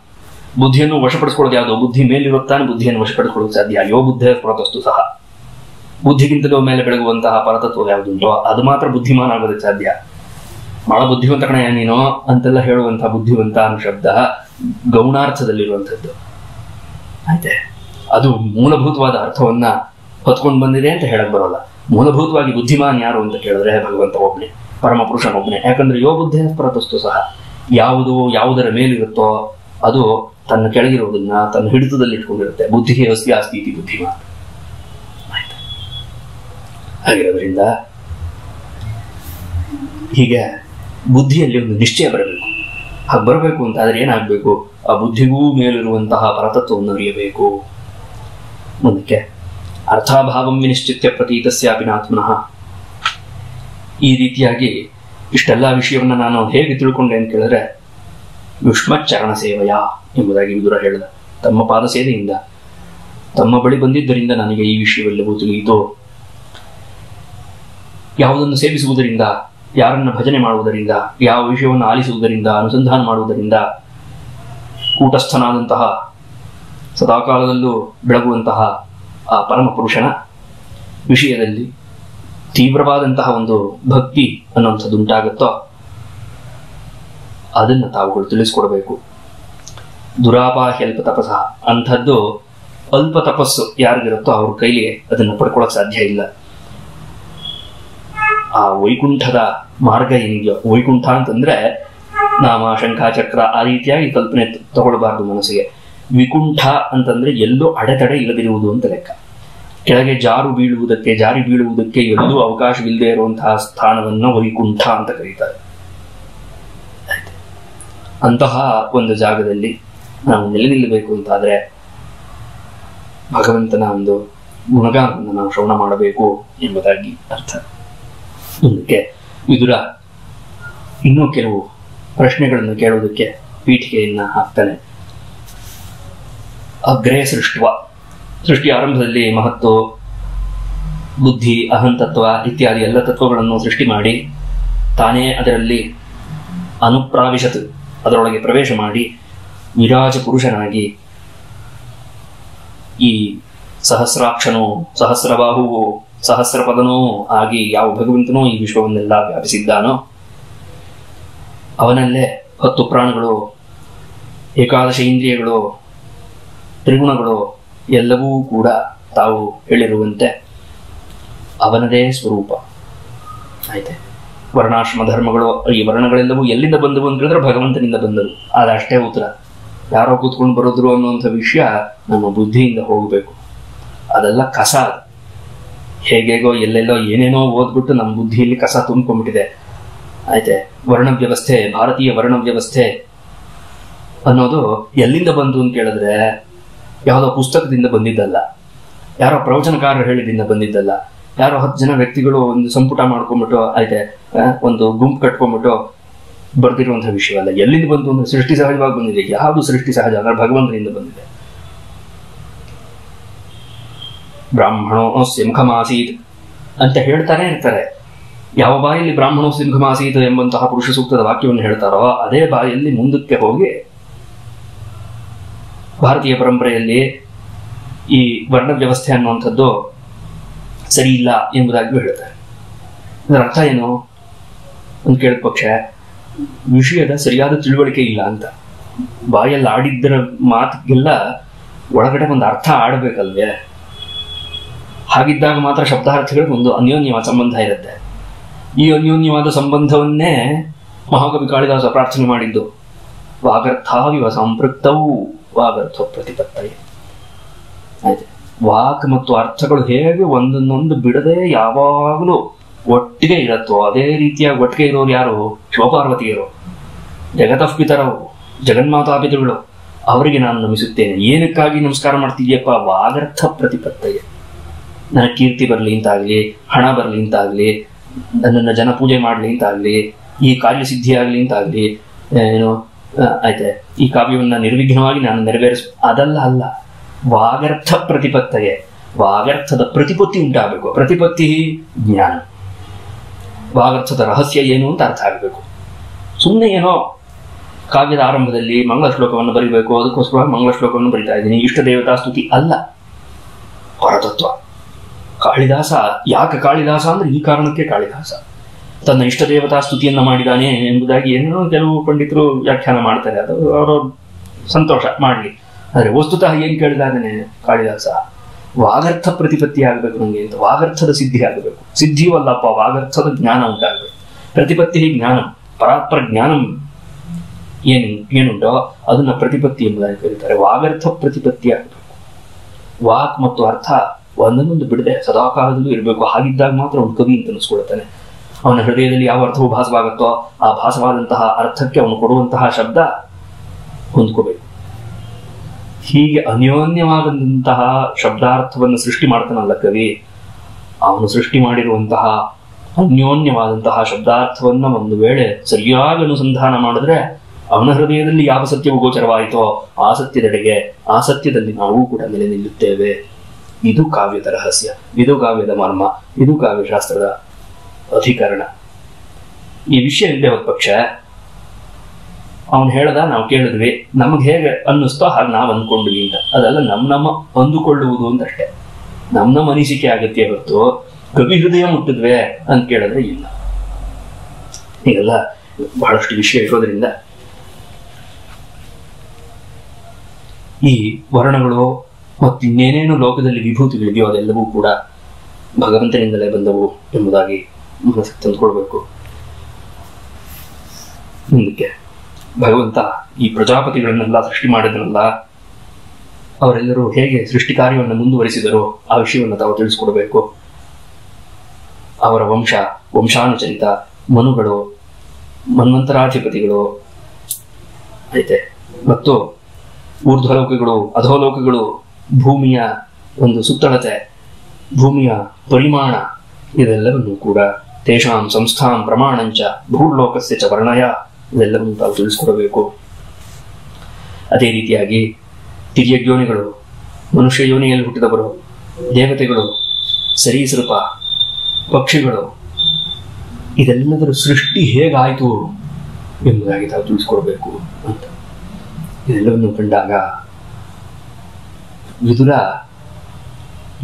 ಬುದ್ಧಿಯನ್ನು ವಶಪಡಿಸ್ಕೊಳ್ಳೋದು ಯಾವುದು? ಬುದ್ಧಿ ಮೇಲಿರುತ್ತಾನೆ, ಬುದ್ಧಿಯನ್ನು ವಶಪಡಿಸ್ಕೊಳ್ಳೋದು ಸಾಧ್ಯ. ಯೋ ಬುದ್ಧೇ ಪರತಸ್ತು ಸಹ, ಬುದ್ಧಿಗಿಂತಲೂ ಮೇಲೆ ಬೆಳಗುವಂತಹ ಪರತತ್ವ ಯಾವುದುಂಟೋ ಅದು ಮಾತ್ರ ಬುದ್ಧಿಮಾನ್ ಆಗೋದಕ್ಕೆ ಸಾಧ್ಯ. ಬಹಳ ಬುದ್ಧಿವಂತ ಕಣ ನೀನೋ ಅಂತೆಲ್ಲ ಹೇಳುವಂತಹ ಬುದ್ಧಿವಂತ ಅನ್ನೋ ಶಬ್ದ ಗೌಣಾರ್ಥದಲ್ಲಿರುವಂಥದ್ದು. ಆಯ್ತೆ, ಅದು ಮೂಲಭೂತವಾದ ಅರ್ಥವನ್ನ ಹೊತ್ಕೊಂಡು ಬಂದಿದೆ ಅಂತ ಹೇಳಕ್ ಬರೋಲ್ಲ. ಮೂಲಭೂತವಾಗಿ ಬುದ್ಧಿಮಾನ್ ಯಾರು ಅಂತ ಕೇಳಿದ್ರೆ ಭಗವಂತ ಒಬ್ಬನೇ, ಪರಮ ಪುರುಷನೊಬ್ಬನೇ. ಯಾಕಂದ್ರೆ ಯೋ ಬುದ್ಧೇ ಪರತಸ್ತು ಸಹ, ಯಾವುದರ ಮೇಲಿರುತ್ತೋ ಅದು ತನ್ನ ಕೆಳಗಿರೋದನ್ನ ತನ್ನ ಹಿಡಿತದಲ್ಲಿ ಇಟ್ಕೊಂಡಿರುತ್ತೆ. ಬುದ್ಧಿ ಅಸ್ತಿ ಇತಿ ಬುದ್ಧಿಮಾನ್. ಆಯ್ತು, ಹಾಗಿರೋದ್ರಿಂದ ಹೀಗೆ ಬುದ್ಧಿಯಲ್ಲಿ ಒಂದು ನಿಶ್ಚಯ ಬರಬೇಕು. ಹಾಗೆ ಬರಬೇಕು ಅಂತ ಆದ್ರೆ ಏನಾಗಬೇಕು? ಆ ಬುದ್ಧಿಗೂ ಮೇಲಿರುವಂತಹ ಪರತತ್ವವನ್ನು ಅರಿಯಬೇಕು. ಮುಂದಕ್ಕೆ ಅರ್ಥಾಭಾವಂ ವಿನಿಶ್ಚಿತ್ಯ ಪ್ರತೀತಸ್ಯಾಪಿ ಆತ್ಮನಃ. ಈ ರೀತಿಯಾಗಿ ಇಷ್ಟೆಲ್ಲ ವಿಷಯವನ್ನ ನಾನು ಹೇಗೆ ತಿಳ್ಕೊಂಡೆ ಅಂತ ಕೇಳಿದ್ರೆ, ಯುಷ್ಮಚ್ಚರಣ ಸೇವೆಯ ಎಂಬುದಾಗಿ ವಿದುರ ಹೇಳಿದ. ತಮ್ಮ ಪಾದ ಸೇವೆಯಿಂದ, ತಮ್ಮ ಬಳಿ ಬಂದಿದ್ದರಿಂದ ನನಗೆ ಈ ವಿಷಯವೆಲ್ಲವೂ ತಿಳಿಯಿತು. ಯಾವುದನ್ನು ಸೇವಿಸುವುದರಿಂದ, ಯಾರನ್ನ ಭಜನೆ ಮಾಡುವುದರಿಂದ, ಯಾವ ವಿಷಯವನ್ನು ಆಲಿಸುವುದರಿಂದ, ಅನುಸಂಧಾನ ಮಾಡುವುದರಿಂದ ಕೂಟಸ್ಥನಾದಂತಹ ಸದಾಕಾಲದಲ್ಲೂ ಬೆಳಗುವಂತಹ ಆ ಪರಮ ಪುರುಷನ ವಿಷಯದಲ್ಲಿ ತೀವ್ರವಾದಂತಹ ಒಂದು ಭಕ್ತಿ ಅನ್ನುವಂಥದ್ದು ಉಂಟಾಗುತ್ತೋ ಅದನ್ನು ತಾವುಗಳು ತಿಳಿಸ್ಕೊಡ್ಬೇಕು. ದುರಾಪಾಹ್ಯಲ್ಪ ತಪಸ್ಸ ಅಂಥದ್ದು ಅಲ್ಪ ತಪಸ್ಸು ಯಾರಿಗಿರುತ್ತೋ ಅವ್ರ ಕೈಲಿ ಅದನ್ನು ಪಡ್ಕೊಳಕ್ ಸಾಧ್ಯ ಇಲ್ಲ. ಆ ವೈಕುಂಠದ ಮಾರ್ಗ ಏನಿದೆಯೋ, ವೈಕುಂಠ ಅಂತಂದ್ರೆ ನಾಮ ಶಂಖ ಚಕ್ರ ಆ ರೀತಿಯಾಗಿ ಕಲ್ಪನೆ ತಗೊಳ್ಬಾರ್ದು ಮನಸ್ಸಿಗೆ. ವಿಕುಂಠ ಅಂತಂದ್ರೆ ಎಲ್ಲೂ ಅಡೆತಡೆ ಇಲ್ಲದಿರುವುದು ಅಂತ ಲೆಕ್ಕ. ಕೆಳಗೆ ಜಾರಿ ಬೀಳುವುದಕ್ಕೆ ಎಲ್ಲೂ ಅವಕಾಶವಿಲ್ಲದೆ ಇರುವಂತಹ ಸ್ಥಾನವನ್ನು ವೈಕುಂಠ ಅಂತ ಕರೀತಾರೆ. ಅಂತಹ ಒಂದು ಜಾಗದಲ್ಲಿ ನಾವು ನೆಲೆ ನಿಲ್ಲಬೇಕು ಅಂತಾದ್ರೆ ಭಗವಂತನ ಒಂದು ಗುಣಗಾನವನ್ನು ನಾವು ಶ್ರವಣ ಮಾಡಬೇಕು ಎಂಬುದಾಗಿ ಅರ್ಥ. ಮುಂದಕ್ಕೆ ವಿದುರ ಇನ್ನೂ ಕೆಲವು ಪ್ರಶ್ನೆಗಳನ್ನು ಕೇಳುವುದಕ್ಕೆ ಪೀಠಿಕೆಯನ್ನ ಹಾಕ್ತಾನೆ. ಅಗ್ರೇ ಸೃಷ್ಟಿ ಆರಂಭದಲ್ಲಿ ಮಹತ್ವ, ಬುದ್ಧಿ, ಅಹಂತತ್ವ ಇತ್ಯಾದಿ ಎಲ್ಲ ತತ್ವಗಳನ್ನು ಸೃಷ್ಟಿ ಮಾಡಿ ತಾನೇ ಅದರಲ್ಲಿ ಅನುಪ್ರಾವಿಶತ್ ಅದರೊಳಗೆ ಪ್ರವೇಶ ಮಾಡಿ ವಿರಾಜ ಪುರುಷನಾಗಿ ಈ ಸಹಸ್ರಾಕ್ಷನೋ ಸಹಸ್ರಬಾಹುವೋ ಸಹಸ್ರಪದನೋ ಆಗಿ ಯಾವ ಭಗವಂತನೋ ಈ ವಿಶ್ವವನ್ನೆಲ್ಲ ವ್ಯಾಪಿಸಿದ್ದಾನೋ ಅವನಲ್ಲೇ 10 ಪ್ರಾಣಗಳು, ಏಕಾದಶ ಇಂದ್ರಿಯಗಳು, ತ್ರಿಗುಣಗಳು ಎಲ್ಲವೂ ಕೂಡ ತಾವು ಹೇಳಿರುವಂತೆ ಅವನದೇ ಸ್ವರೂಪ. ಆಯ್ತೆ. ವರ್ಣಾಶ್ರಮ ಧರ್ಮಗಳು, ಈ ವರ್ಣಗಳೆಲ್ಲವೂ ಎಲ್ಲಿಂದ ಬಂದವು ಅಂತ ಹೇಳಿದ್ರೆ ಭಗವಂತನಿಂದ ಬಂದವು. ಅದಷ್ಟೇ ಉತ್ತರ. ಯಾರೋ ಕೂತ್ಕೊಂಡು ಬರೋದ್ರು ಅನ್ನುವಂಥ ವಿಷಯ ನಮ್ಮ ಬುದ್ಧಿಯಿಂದ ಹೋಗಬೇಕು. ಅದೆಲ್ಲ ಕಸ. ಹೇಗೇಗೋ ಎಲ್ಲೆಲ್ಲೋ ಏನೇನೋ ಓದ್ಬಿಟ್ಟು ನಮ್ಮ ಬುದ್ಧಿಯಲ್ಲಿ ಕಸ ತುಂಬಿಕೊಂಡ್ಬಿಟ್ಟಿದೆ. ಆಯ್ತೆ. ವರ್ಣ ವ್ಯವಸ್ಥೆ, ಭಾರತೀಯ ವರ್ಣ ವ್ಯವಸ್ಥೆ ಅನ್ನೋದು ಎಲ್ಲಿಂದ ಬಂತು ಅಂತ ಕೇಳಿದ್ರೆ ಯಾವುದೋ ಪುಸ್ತಕದಿಂದ ಬಂದಿದ್ದಲ್ಲ, ಯಾರೋ ಪ್ರವಚನಕಾರರು ಹೇಳಿದಿಂದ ಬಂದಿದ್ದಲ್ಲ, ಯಾರೋ 10 ಜನ ವ್ಯಕ್ತಿಗಳು ಒಂದು ಸಂಪುಟ ಮಾಡ್ಕೊಂಡ್ಬಿಟ್ಟು ಆಯ್ತೆ ಒಂದು ಗುಂಪು ಕಟ್ಕೊಂಡ್ಬಿಟ್ಟು ಬರ್ದಿರುವಂತಹ ವಿಷಯವಲ್ಲ. ಎಲ್ಲಿಂದ ಬಂತು ಅಂದ್ರೆ ಸೃಷ್ಟಿ ಸಹಜವಾಗಿ ಬಂದಿದೆ. ಯಾವುದು ಸೃಷ್ಟಿ ಸಹಜ ಅಂದ್ರೆ ಭಗವಂತನಿಂದ ಬಂದಿದೆ. ಬ್ರಾಹ್ಮಣೋ ಸಿಂಹಮಾಸೀತ್ ಅಂತ ಹೇಳ್ತಾನೆ ಇರ್ತಾರೆ. ಯಾವ ಬಾಯಲ್ಲಿ ಬ್ರಾಹ್ಮಣೋ ಸಿಂಹಮಾಸೀತ್ ಎಂಬಂತಹ ಪುರುಷ ಸೂಕ್ತದ ವಾಕ್ಯವನ್ನು ಹೇಳ್ತಾರೋ ಅದೇ ಬಾಯಲ್ಲಿ ಮುಂದಕ್ಕೆ ಹೋಗಿ ಭಾರತೀಯ ಪರಂಪರೆಯಲ್ಲಿ ಈ ವರ್ಣ ವ್ಯವಸ್ಥೆ ಅನ್ನುವಂಥದ್ದು ಸರಿ ಇಲ್ಲ ಎಂಬುದಾಗಿಯೂ ಹೇಳ್ತಾರೆ. ಅದರ ಅರ್ಥ ಏನು ಅಂತ ಕೇಳಿದ ಪಕ್ಷ ವಿಷಯದ ಸರಿಯಾದ ತಿಳುವಳಿಕೆ ಇಲ್ಲ ಅಂತ. ಬಾಯಲ್ಲಿ ಆಡಿದ್ದರ ಮಾತಿಗೆಲ್ಲ ಒಳಗಡೆ ಒಂದು ಅರ್ಥ ಆಡಬೇಕಲ್ವೇ? ಹಾಗಿದ್ದಾಗ ಮಾತ್ರ ಶಬ್ದಾರ್ಥಗಳಿಗೆ ಒಂದು ಅನ್ಯೋನ್ಯವಾದ ಸಂಬಂಧ ಇರುತ್ತೆ. ಈ ಅನ್ಯೋನ್ಯವಾದ ಸಂಬಂಧವನ್ನೇ ಮಹಾಕವಿ ಕಾಳಿದಾಸ ಪ್ರಾರ್ಥನೆ ಮಾಡಿದ್ದು. ವಾಗರ್ಥಾವಿವ ಸಂಪೃಕ್ತವೂ ವಾಗರ್ಥ ಪ್ರತಿಪತ್ತಯೇ. ಆಯ್ತು. ವಾಕ್ ಮತ್ತು ಅರ್ಥಗಳು ಹೇಗೆ ಒಂದನ್ನೊಂದು ಬಿಡದೆ ಯಾವಾಗಲೂ ಒಟ್ಟಿಗೆ ಇರತ್ತೋ ಅದೇ ರೀತಿಯಾಗಿ ಒಟ್ಟಿಗೆ ಇರೋರು ಯಾರು? ಶಿವಪಾರ್ವತಿಯರು, ಜಗತಃ ಪಿತರವು, ಜಗನ್ಮಾತಾಪಿತೃಗಳು. ಅವರಿಗೆ ನಾನು ನಮಿಸುತ್ತೇನೆ. ಏನಕ್ಕಾಗಿ ನಮಸ್ಕಾರ ಮಾಡ್ತಿದ್ಯಪ್ಪ? ವಾಗರ್ಥ ಪ್ರತಿಪತ್ತಯೇ. ನನಗೆ ಕೀರ್ತಿ ಬರಲಿ ಅಂತಾಗ್ಲಿ, ಹಣ ಬರಲಿ ಅಂತಾಗ್ಲಿ, ನನ್ನನ್ನು ಜನ ಪೂಜೆ ಮಾಡಲಿ ಅಂತಾಗ್ಲಿ, ಈ ಕಾರ್ಯಸಿದ್ಧಿ ಆಗಲಿ ಅಂತಾಗ್ಲಿ, ಏನು ಆಯ್ತೆ ಈ ಕಾವ್ಯವನ್ನ ನಿರ್ವಿಘ್ನವಾಗಿ ನಾನು ಅದಲ್ಲ ಅಲ್ಲ. ವಾಗರ್ಥ ಪ್ರತಿಪತ್ತಯೇ. ವಾಗರ್ಥದ ಪ್ರತಿಪತ್ತಿ ಉಂಟಾಗಬೇಕು. ಪ್ರತಿಪತ್ತಿ ಜ್ಞಾನ. ವಾಗರ್ಥದ ರಹಸ್ಯ ಏನು ಅಂತ ಅರ್ಥ ಆಗಬೇಕು. ಸುಮ್ಮನೆ ಏನೋ ಕಾವ್ಯದ ಆರಂಭದಲ್ಲಿ ಮಂಗಳ ಶ್ಲೋಕವನ್ನು ಬರೀಬೇಕು, ಅದಕ್ಕೋಸ್ಕರ ಮಂಗಳ ಶ್ಲೋಕವನ್ನು ಬರಿತಾ ಇದ್ದೀನಿ, ಇಷ್ಟ ದೇವತಾ ಸ್ತುತಿ ಅಲ್ಲ, ಪರತತ್ವ. ಕಾಳಿದಾಸ ಯಾಕೆ ಕಾಳಿದಾಸ ಅಂದ್ರೆ ಈ ಕಾರಣಕ್ಕೆ ಕಾಳಿದಾಸ ತನ್ನ ಇಷ್ಟ ದೇವತಾ ಸ್ತುತಿಯನ್ನ ಮಾಡಿದಾನೆ ಎಂಬುದಾಗಿ ಏನೋ ಕೆಲವು ಪಂಡಿತರು ವ್ಯಾಖ್ಯಾನ ಮಾಡ್ತಾರೆ. ಅದು ಅವರ ಸಂತೋಷ ಮಾಡಲಿ. ಆದರೆ ವಸ್ತುತಃ ಏನ್ ಕೇಳಿದಾನೆ ಕಾಳಿದಾಸ? ವಾಗರ್ಥ ಪ್ರತಿಪತ್ತಿ ಆಗಬೇಕು ನನಗೆ ಅಂತ. ವಾಗರ್ಥದ ಸಿದ್ಧಿ ಆಗಬೇಕು. ಸಿದ್ಧಿಯೂ ಅಲ್ಲಪ್ಪ, ವಾಗರ್ಥದ ಜ್ಞಾನ ಉಂಟಾಗಬೇಕು. ಪ್ರತಿಪತ್ತಿ ಜ್ಞಾನ, ಪರಾತ್ಪರ ಜ್ಞಾನ ಏನುಂಟೋ ಅದನ್ನ ಪ್ರತಿಪತ್ತಿ ಎಂಬುದಾಗಿ ಕರೀತಾರೆ. ವಾಗರ್ಥ ಪ್ರತಿಪತ್ತಿ ಆಗಬೇಕು. ವಾಕ್ ಮತ್ತು ಅರ್ಥ ಒಂದನ್ನೊಂದು ಬಿಡದೆ ಸದಾಕಾಲದಲ್ಲೂ ಇರಬೇಕು. ಹಾಗಿದ್ದಾಗ ಮಾತ್ರ ಅವನು ಕವಿ ಅಂತ ಅನಿಸ್ಕೊಳ್ತಾನೆ. ಅವನ ಹೃದಯದಲ್ಲಿ ಯಾವ ಅರ್ಥವು ಭಾಸವಾಗುತ್ತೋ ಆ ಭಾಸವಾದಂತಹ ಅರ್ಥಕ್ಕೆ ಅವನು ಕೊಡುವಂತಹ ಶಬ್ದ ಹೊಂದ್ಕೋಬೇಕು. ಹೀಗೆ ಅನ್ಯೋನ್ಯವಾದಂತಹ ಶಬ್ದಾರ್ಥವನ್ನು ಸೃಷ್ಟಿ ಮಾಡ್ತಾನಲ್ಲ ಕವಿ, ಅವನು ಸೃಷ್ಟಿ ಮಾಡಿರುವಂತಹ ಅನ್ಯೋನ್ಯವಾದಂತಹ ಶಬ್ದಾರ್ಥವನ್ನ ಒಂದು ವೇಳೆ ಸರಿಯಾಗಿ ಅನುಸಂಧಾನ ಮಾಡಿದ್ರೆ ಅವನ ಹೃದಯದಲ್ಲಿ ಯಾವ ಸತ್ಯವು ಗೋಚರವಾಯಿತೋ ಆ ಸತ್ಯದೆಡೆಗೆ, ಆ ಸತ್ಯದಲ್ಲಿ ನಾವು ಕೂಡ ನೆಲೆ ನಿಲ್ಲುತ್ತೇವೆ. ಇದು ಕಾವ್ಯದ ರಹಸ್ಯ, ಇದು ಕಾವ್ಯದ ಮರ್ಮ, ಇದು ಕಾವ್ಯಶಾಸ್ತ್ರದ ಅಧಿಕರಣ. ಈ ವಿಷಯ ಇಲ್ಲದೆ ಹೋದ ಪಕ್ಷ ಅವನು ಹೇಳ್ದ, ನಾವು ಕೇಳಿದ್ವಿ, ನಮ್ಗೆ ಹೇಗೆ ಅನ್ನಿಸ್ತೋ ಹಾಗೆ ನಾವು ಅಂದ್ಕೊಂಡ್ವಿ ಅಂತ. ಅದೆಲ್ಲ ನಮ್ಮ ಅಂದುಕೊಳ್ಳುವುದು ಅಂತ ಅಷ್ಟೇ. ನಮ್ಮ ಅನಿಸಿಕೆ ಆಗತ್ತೆ ಹೊರತು ಕವಿ ಹೃದಯ ಮುಟ್ಟಿದ್ವೆ ಅಂತ ಕೇಳಿದ್ರೆ ಇಲ್ಲ. ಹೀಗೆಲ್ಲ ಬಹಳಷ್ಟು ವಿಷಯ ಇರೋದ್ರಿಂದ ಈ ವರ್ಣಗಳು ಮತ್ತು ಇನ್ನೇನೇನು ಲೋಕದಲ್ಲಿ ವಿಭೂತಿಗಳಿದೆಯೋ ಅದೆಲ್ಲವೂ ಕೂಡ ಭಗವಂತನಿಂದಲೇ ಬಂದವು ಎಂಬುದಾಗಿ ಮನಸ್ಸಿಗೆ ತಂದುಕೊಳ್ಬೇಕು. ಮುಂದಕ್ಕೆ ಭಗವಂತ ಈ ಪ್ರಜಾಪತಿಗಳನ್ನೆಲ್ಲ ಸೃಷ್ಟಿ ಮಾಡಿದನಲ್ಲ, ಅವರೆಲ್ಲರೂ ಹೇಗೆ ಸೃಷ್ಟಿ ಕಾರ್ಯವನ್ನು ಮುಂದುವರಿಸಿದರು ಆ ವಿಷಯವನ್ನು ತಾವು ತಿಳಿಸ್ಕೊಡ್ಬೇಕು. ಅವರ ವಂಶಾನುಚರಿತ ಮನುಗಳು, ಮನ್ವಂತರಾಧಿಪತಿಗಳು ಐತೆ, ಮತ್ತು ಊರ್ಧ್ವಲೋಕಗಳು, ಅಧೋಲೋಕಗಳು, ಭೂಮಿಯ ಒಂದು ಸುತ್ತಳತೆ, ಭೂಮಿಯ ಪರಿಮಾಣ, ಇದೆಲ್ಲವನ್ನು ಕೂಡ ತೇಷಾಂ ಸಂಸ್ಥಾಂ ಪ್ರಮಾಣಂಚ ಭೂರ್ಲೋಕಸ್ಯ ಚ ವರ್ಣಯ ಇದೆಲ್ಲವನ್ನು ತಾವು ತಿಳಿಸ್ಕೊಡಬೇಕು. ಅದೇ ರೀತಿಯಾಗಿ ತಿರ್ಯಗ್ಯೋನಿಗಳು, ಮನುಷ್ಯ ಯೋನಿಯಲ್ಲಿ ಹುಟ್ಟಿದವರು, ದೇವತೆಗಳು, ಸರೀಸೃಪ, ಪಕ್ಷಿಗಳು, ಇದೆಲ್ಲದರ ಸೃಷ್ಟಿ ಹೇಗಾಯಿತು ಎಂಬುದಾಗಿ ತಾವು ತಿಳಿಸ್ಕೊಡ್ಬೇಕು ಅಂತ. ಇದೆಲ್ಲವನ್ನು ಕಂಡಾಗ ವಿದುರ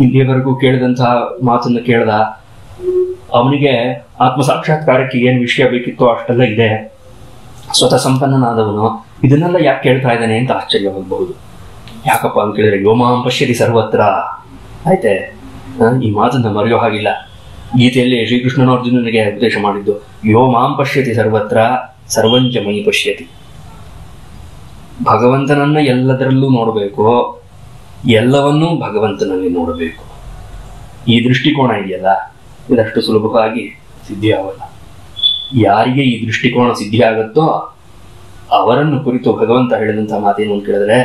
ಇಲ್ಲಿಯವರೆಗೂ ಕೇಳಿದಂತಹ ಮಾತನ್ನು ಕೇಳ್ದ. ಅವನಿಗೆ ಆತ್ಮ ಸಾಕ್ಷಾತ್ಕಾರಕ್ಕೆ ಏನು ವಿಷಯ ಬೇಕಿತ್ತೋ ಅಷ್ಟೆಲ್ಲ ಇದೆ, ಸ್ವತಃ ಸಂಪನ್ನನಾದವನು ಇದನ್ನೆಲ್ಲ ಯಾಕೆ ಕೇಳ್ತಾ ಇದ್ದಾನೆ ಅಂತ ಆಶ್ಚರ್ಯವಾಗಬಹುದು. ಯಾಕಪ್ಪ ಅಂತ ಕೇಳಿದ್ರೆ ಯೋಮಾಂ ಪಶ್ಯತಿ ಸರ್ವತ್ರ. ಆಯ್ತೆ, ಈ ಮಾತನ್ನ ಮರೆಯೋ ಹಾಗಿಲ್ಲ. ಗೀತೆಯಲ್ಲಿ ಶ್ರೀಕೃಷ್ಣನು ಅರ್ಜುನನಿಗೆ ಉಪದೇಶ ಮಾಡಿದ್ದು ಯೋಮಾಂ ಪಶ್ಯತಿ ಸರ್ವತ್ರ ಸರ್ವಂಚ ಮೈ ಪಶ್ಯತಿ. ಭಗವಂತನನ್ನ ಎಲ್ಲದರಲ್ಲೂ ನೋಡಬೇಕು, ಎಲ್ಲವನ್ನೂ ಭಗವಂತನಲ್ಲಿ ನೋಡಬೇಕು. ಈ ದೃಷ್ಟಿಕೋನ ಇದೆಯಲ್ಲ, ಇದಷ್ಟು ಸುಲಭವಾಗಿ ಸಿದ್ಧಿ ಆಗಲ್ಲ. ಯಾರಿಗೆ ಈ ದೃಷ್ಟಿಕೋನ ಸಿದ್ಧಿ ಆಗುತ್ತೋ ಅವರನ್ನು ಕುರಿತು ಭಗವಂತ ಹೇಳಿದಂತಹ ಮಾತೇನು ಅಂತ ಕೇಳಿದ್ರೆ,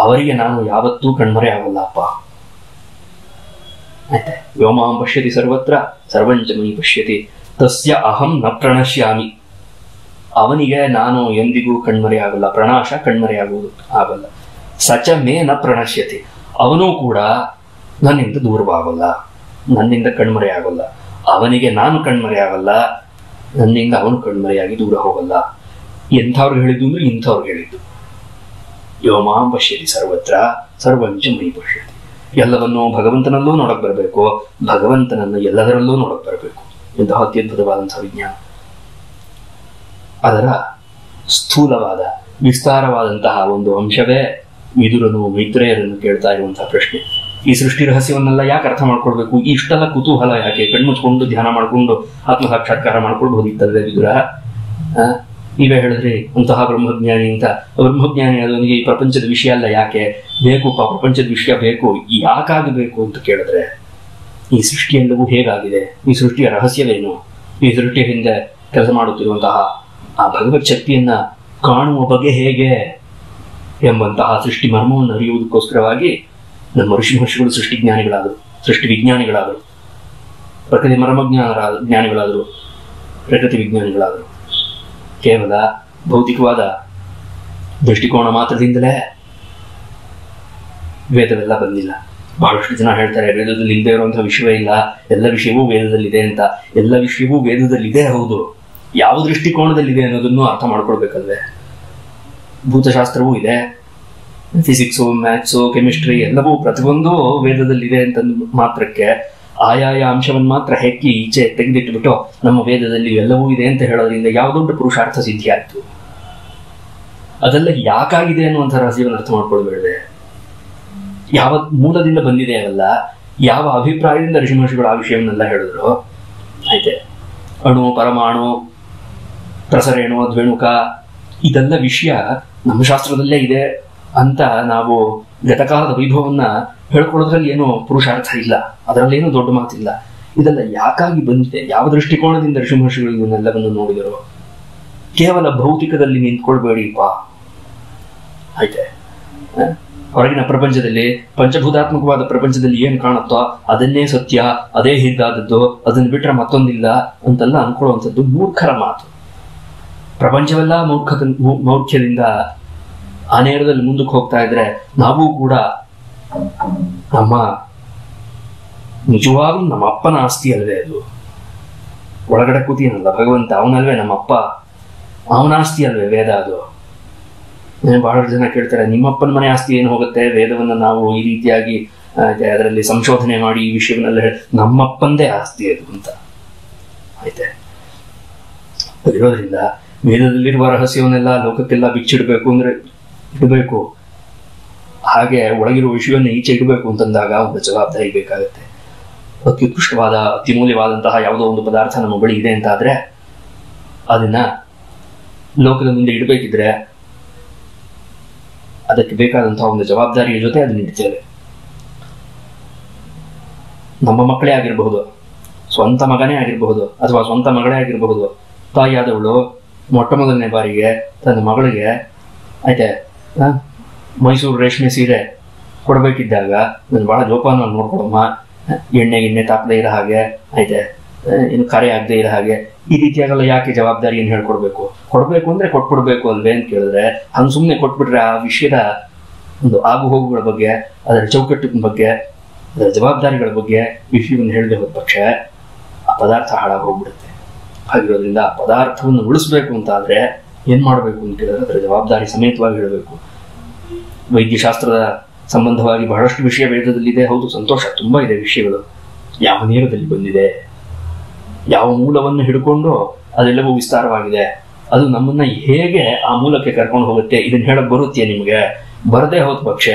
ಅವರಿಗೆ ನಾನು ಯಾವತ್ತೂ ಕಣ್ಮರೆ ಆಗಲ್ಲ ಅಪ್ಪ. ಆಯ್ತೆ, ವ್ಯೋಮಾಂ ಪಶ್ಯತಿ ಸರ್ವತ್ರ ಸರ್ವಂಚ ಮೈ ಪಶ್ಯತಿ ತಸ್ಯ ಅಹಂ ನ ಪ್ರಣಶ್ಯಾಮಿ. ಅವನಿಗೆ ನಾನು ಎಂದಿಗೂ ಕಣ್ಮರೆ ಆಗಲ್ಲ. ಪ್ರಣಾಶ ಕಣ್ಮರೆ ಆಗುವುದು ಆಗಲ್ಲ. ಸಚ ಮೇ ನ ಪ್ರಣಶ್ಯತಿ. ಅವನೂ ಕೂಡ ನನ್ನಿಂದ ದೂರವಾಗಲ್ಲ, ನನ್ನಿಂದ ಕಣ್ಮರೆ ಆಗಲ್ಲ. ಅವನಿಗೆ ನಾನು ಕಣ್ಮರೆ ಆಗಲ್ಲ, ನನ್ನಿಂದ ಅವನು ಕಣ್ಮರೆಯಾಗಿ ದೂರ ಹೋಗಲ್ಲ. ಎಂಥವ್ರಿಗೆ ಹೇಳಿದ್ದು ಅಂದ್ರೆ ಇಂಥವ್ರಿಗೆ ಹೇಳಿದ್ದು. ಯೋಮಾಂ ಪಶ್ಯತಿ ಸರ್ವತ್ರ ಸರ್ವಂಚ ಮೈ ಪಶ್ಯತಿ. ಎಲ್ಲವನ್ನೂ ಭಗವಂತನಲ್ಲೂ ನೋಡಕ್ ಬರಬೇಕು, ಭಗವಂತನನ್ನು ಎಲ್ಲದರಲ್ಲೂ ನೋಡಕ್ ಬರಬೇಕು. ಇಂತಹ ಅತ್ಯದ್ಭುತವಾದಂತಹ ವಿಜ್ಞಾನ. ಅದರ ಸ್ಥೂಲವಾದ ವಿಸ್ತಾರವಾದಂತಹ ಒಂದು ಅಂಶವೇ ವಿದುರನು ಮೈತ್ರೇಯರನ್ನು ಕೇಳ್ತಾ ಇರುವಂತಹ ಪ್ರಶ್ನೆ. ಈ ಸೃಷ್ಟಿ ರಹಸ್ಯವನ್ನೆಲ್ಲ ಯಾಕೆ ಅರ್ಥ ಮಾಡ್ಕೊಳ್ಬೇಕು? ಇಷ್ಟೆಲ್ಲ ಕುತೂಹಲ ಯಾಕೆ? ಕಣ್ಮುಚ್ಕೊಂಡು ಧ್ಯಾನ ಮಾಡ್ಕೊಂಡು ಆತ್ಮ ಸಾಕ್ಷಾತ್ಕಾರ ಮಾಡ್ಕೊಳ್ಬಹುದಿತ್ತಲ್ವೇ ವಿದುರ? ನೀವೇ ಹೇಳಿದ್ರಿ ಅಂತಹ ಬ್ರಹ್ಮಜ್ಞಾನಿ ಅಂತ. ಬ್ರಹ್ಮಜ್ಞಾನಿ ಅದೊಂದಿಗೆ ಈ ಪ್ರಪಂಚದ ವಿಷಯ ಅಲ್ಲ ಯಾಕೆ ಬೇಕು, ಪ್ರಪಂಚದ ವಿಷಯ ಬೇಕು, ಯಾಕಾಗಬೇಕು ಅಂತ ಕೇಳಿದ್ರೆ, ಈ ಸೃಷ್ಟಿಯೆಲ್ಲವೂ ಹೇಗಾಗಿದೆ, ಈ ಸೃಷ್ಟಿಯ ರಹಸ್ಯವೇನು, ಈ ಸೃಷ್ಟಿಯ ಹಿಂದೆ ಕೆಲಸ ಮಾಡುತ್ತಿರುವಂತಹ ಆ ಭಗವತ್ ಶಕ್ತಿಯನ್ನ ಕಾಣುವ ಬಗೆ ಹೇಗೆ ಎಂಬಂತಹ ಸೃಷ್ಟಿ ಮರ್ಮವನ್ನು ಅರಿಯುವುದಕ್ಕೋಸ್ಕರವಾಗಿ ನಮ್ಮ ಋಷಿ ಮಹರ್ಷಿಗಳು ಸೃಷ್ಟಿ ಜ್ಞಾನಿಗಳಾದರು, ಸೃಷ್ಟಿ ವಿಜ್ಞಾನಿಗಳಾದರು, ಪ್ರಕೃತಿ ಜ್ಞಾನಿಗಳಾದರು, ಪ್ರಕೃತಿ ವಿಜ್ಞಾನಿಗಳಾದರು. ಕೇವಲ ಭೌತಿಕವಾದ ದೃಷ್ಟಿಕೋನ ಮಾತ್ರದಿಂದಲೇ ವೇದವೆಲ್ಲ ಬಂದಿಲ್ಲ. ಬಹಳಷ್ಟು ಜನ ಹೇಳ್ತಾರೆ ವೇದದಲ್ಲಿ ಇಲ್ಲದೆ ಇರುವಂತಹ ವಿಷಯವೇ ಇಲ್ಲ, ಎಲ್ಲ ವಿಷಯವೂ ವೇದದಲ್ಲಿದೆ ಅಂತ. ಎಲ್ಲ ವಿಷಯವೂ ವೇದದಲ್ಲಿದೆ, ಹೌದು. ಯಾವ ದೃಷ್ಟಿಕೋನದಲ್ಲಿದೆ ಅನ್ನೋದನ್ನು ಅರ್ಥ ಮಾಡ್ಕೊಳ್ಬೇಕಲ್ವೇ? ಭೂತಶಾಸ್ತ್ರವೂ ಇದೆ, ಫಿಸಿಕ್ಸು, ಮ್ಯಾಥ್ಸು, ಕೆಮಿಸ್ಟ್ರಿ ಎಲ್ಲವೂ ಪ್ರತಿಯೊಂದು ವೇದದಲ್ಲಿದೆ ಅಂತ ಮಾತ್ರಕ್ಕೆ ಆಯಾಯ ಅಂಶವನ್ನು ಮಾತ್ರ ಹೆಕ್ಕಿ ಈಚೆ ತೆಗೆದಿಟ್ಟುಬಿಟ್ಟು ನಮ್ಮ ವೇದದಲ್ಲಿ ಎಲ್ಲವೂ ಇದೆ ಅಂತ ಹೇಳೋದ್ರಿಂದ ಯಾವ ದೊಡ್ಡ ಪುರುಷಾರ್ಥ ಸಿದ್ಧಿ ಆಯ್ತು? ಅದೆಲ್ಲ ಯಾಕಾಗಿದೆ ಅನ್ನುವಂಥ ರಹಸ್ಯವನ್ನು ಅರ್ಥ ಮಾಡ್ಕೊಳ್ಬೇಡ್ದೆ. ಯಾವ ಮೂಲದಿಂದ ಬಂದಿದೆ ಅಲ್ಲ, ಯಾವ ಅಭಿಪ್ರಾಯದಿಂದ ಋಷಿ ಮಹರ್ಷಿಗಳು ಆ ವಿಷಯವನ್ನೆಲ್ಲ ಹೇಳಿದ್ರು. ಆಯ್ತೆ, ಅಣು, ಪರಮಾಣು, ಪ್ರಸರೇಣು, ದ್ವೇಣುಕ, ಇದೆಲ್ಲ ವಿಷಯ ನಮ್ಮ ಶಾಸ್ತ್ರದಲ್ಲೇ ಇದೆ ಅಂತ ನಾವು ಗತಕಾಲದ ವೈಭವನ್ನ ಹೇಳ್ಕೊಳ್ಳೋದ್ರಲ್ಲಿ ಏನೋ ಪುರುಷಾರ್ಥ ಇಲ್ಲ, ಅದರಲ್ಲೇನೋ ದೊಡ್ಡ ಮಾತಿಲ್ಲ. ಇದೆಲ್ಲ ಯಾಕಾಗಿ ಬಂದಿದೆ? ಯಾವ ದೃಷ್ಟಿಕೋನದಿಂದ ಋಷಿ ಮಹರ್ಷಿಗಳು ಇವನ್ನೆಲ್ಲವನ್ನು ನೋಡಿದರು? ಕೇವಲ ಭೌತಿಕದಲ್ಲಿ ನಿಂತ್ಕೊಳ್ಬೇಡಿಪ್ಪ. ಆಯ್ತೆ, ಹೊರಗಿನ ಪ್ರಪಂಚದಲ್ಲಿ, ಪಂಚಭೂತಾತ್ಮಕವಾದ ಪ್ರಪಂಚದಲ್ಲಿ ಏನ್ ಕಾಣುತ್ತೋ ಅದನ್ನೇ ಸತ್ಯ, ಅದೇ ಹೀಗಾದದ್ದು, ಅದನ್ನು ಬಿಟ್ರೆ ಮತ್ತೊಂದಿಲ್ಲ ಅಂತೆಲ್ಲ ಅನ್ಕೊಳ್ಳುವಂಥದ್ದು ಮೂರ್ಖರ ಮಾತು. ಪ್ರಪಂಚವೆಲ್ಲ ಮೌಢ್ಯದಿಂದ ಆ ನೇರದಲ್ಲಿ ಮುಂದಕ್ಕೆ ಹೋಗ್ತಾ ಇದ್ರೆ ನಾವು ಕೂಡ ನಮ್ಮ ನಿಜವಾಗ್ಲೂ ನಮ್ಮ ಅಪ್ಪನ ಆಸ್ತಿ ಅಲ್ವೇ ಅದು? ಒಳಗಡೆ ಕೂತೀನಲ್ಲ ಭಗವಂತ, ಅವನಲ್ವೇ ನಮ್ಮಪ್ಪ, ಅವನ ಆಸ್ತಿ ಅಲ್ವೇ ವೇದ ಅದು? ಬಹಳಷ್ಟು ಜನ ಕೇಳ್ತಾರೆ, ನಿಮ್ಮಪ್ಪನ ಮನೆ ಆಸ್ತಿ ಏನು ಹೋಗುತ್ತೆ? ವೇದವನ್ನು ನಾವು ಈ ರೀತಿಯಾಗಿ ಅದರಲ್ಲಿ ಸಂಶೋಧನೆ ಮಾಡಿ ಈ ವಿಷಯವನ್ನೆಲ್ಲ ನಮ್ಮಪ್ಪಂದೇ ಆಸ್ತಿ ಅದು ಅಂತ. ಆಯ್ತೆ, ಅದಿರೋದ್ರಿಂದ ವೇದದಲ್ಲಿರುವ ರಹಸ್ಯವನ್ನೆಲ್ಲ ಲೋಕಕ್ಕೆಲ್ಲ ಬಿಚ್ಚಿಡ್ಬೇಕು ಅಂದ್ರೆ ಇಡಬೇಕು. ಹಾಗೆ ಒಳಗಿರುವ ವಿಷಯವನ್ನು ಈಚೆ ಇಡಬೇಕು ಅಂತಂದಾಗ ಒಂದು ಜವಾಬ್ದಾರಿ ಬೇಕಾಗುತ್ತೆ. ಅತ್ಯುತ್ಕೃಷ್ಟವಾದ, ಅತ್ಯಮೂಲ್ಯವಾದಂತಹ ಯಾವುದೋ ಒಂದು ಪದಾರ್ಥ ನಮ್ಮ ಬಳಿ ಇದೆ ಅಂತ ಆದ್ರೆ ಅದನ್ನ ಲೋಕದ ಮುಂದೆ ಇಡಬೇಕಿದ್ರೆ ಅದಕ್ಕೆ ಬೇಕಾದಂತಹ ಒಂದು ಜವಾಬ್ದಾರಿಯ ಜೊತೆ ಅದನ್ನ ಇಡ್ತೇವೆ. ನಮ್ಮ ಮಕ್ಕಳೇ ಆಗಿರಬಹುದು, ಸ್ವಂತ ಮಗನೇ ಆಗಿರಬಹುದು, ಅಥವಾ ಸ್ವಂತ ಮಗಳೇ ಆಗಿರಬಹುದು. ತಾಯಿಯಾದವಳು ಮೊಟ್ಟ ಮೊದಲನೇ ಬಾರಿಗೆ ತನ್ನ ಮಗಳಿಗೆ ಆಯ್ತೆ ಮೈಸೂರು ರೇಷ್ಮೆ ಸೀರೆ ಕೊಡಬೇಕಿದ್ದಾಗ ನಾನು ಬಹಳ ಜೋಪಾನ ನೋಡ್ಕೊಡಮ್ಮ, ಎಣ್ಣೆ ತಾಪದೇ ಇರೋ ಹಾಗೆ, ಆಯ್ತೆ ಇನ್ನು ಕರೆ ಆಗದೆ ಇರೋ ಹಾಗೆ, ಈ ರೀತಿಯಾಗೆಲ್ಲ ಯಾಕೆ ಜವಾಬ್ದಾರಿಯನ್ನು ಹೇಳ್ಕೊಡ್ಬೇಕು? ಕೊಡ್ಬೇಕು ಅಂದ್ರೆ ಕೊಟ್ಬಿಡ್ಬೇಕು ಅಲ್ವೇ ಅಂತ ಕೇಳಿದ್ರೆ, ಹಂಗೆ ಸುಮ್ಮನೆ ಕೊಟ್ಬಿಟ್ರೆ ಆ ವಿಷಯದ ಒಂದು ಆಗು ಹೋಗುಗಳ ಬಗ್ಗೆ, ಅದರ ಚೌಕಟ್ಟಿನ ಬಗ್ಗೆ, ಅದರ ಜವಾಬ್ದಾರಿಗಳ ಬಗ್ಗೆ ವಿಷಯವನ್ನು ಹೇಳದೆ ಹೋದ ಪಕ್ಷ ಆ ಪದಾರ್ಥ ಹಾಳಾಗಿ ಹೋಗ್ಬಿಡುತ್ತೆ. ಹಾಗಿರೋದ್ರಿಂದ ಆ ಪದಾರ್ಥವನ್ನು ಉಳಿಸ್ಬೇಕು ಅಂತ ಆದ್ರೆ ಏನ್ ಮಾಡಬೇಕು ಅಂತ ಕೇಳಿದ್ರೆ ಅದರ ಜವಾಬ್ದಾರಿ ಸಮೇತವಾಗಿ ಹೇಳಬೇಕು. ವೈದ್ಯಶಾಸ್ತ್ರದ ಸಂಬಂಧವಾಗಿ ಬಹಳಷ್ಟು ವಿಷಯ ವೇದದಲ್ಲಿದೆ. ಹೌದು, ಸಂತೋಷ, ತುಂಬಾ ಇದೆ ವಿಷಯಗಳು. ಯಾವ ನೇರದಲ್ಲಿ ಬಂದಿದೆ, ಯಾವ ಮೂಲವನ್ನು ಹಿಡ್ಕೊಂಡು ಅದೆಲ್ಲವೂ ವಿಸ್ತಾರವಾಗಿದೆ, ಅದು ನಮ್ಮನ್ನ ಹೇಗೆ ಆ ಮೂಲಕ್ಕೆ ಕರ್ಕೊಂಡು ಹೋಗುತ್ತೆ, ಇದನ್ನ ಹೇಳಕ್ ಬರುತ್ತೆ ನಿಮ್ಗೆ. ಬರದೇ ಹೋದ ಪಕ್ಷ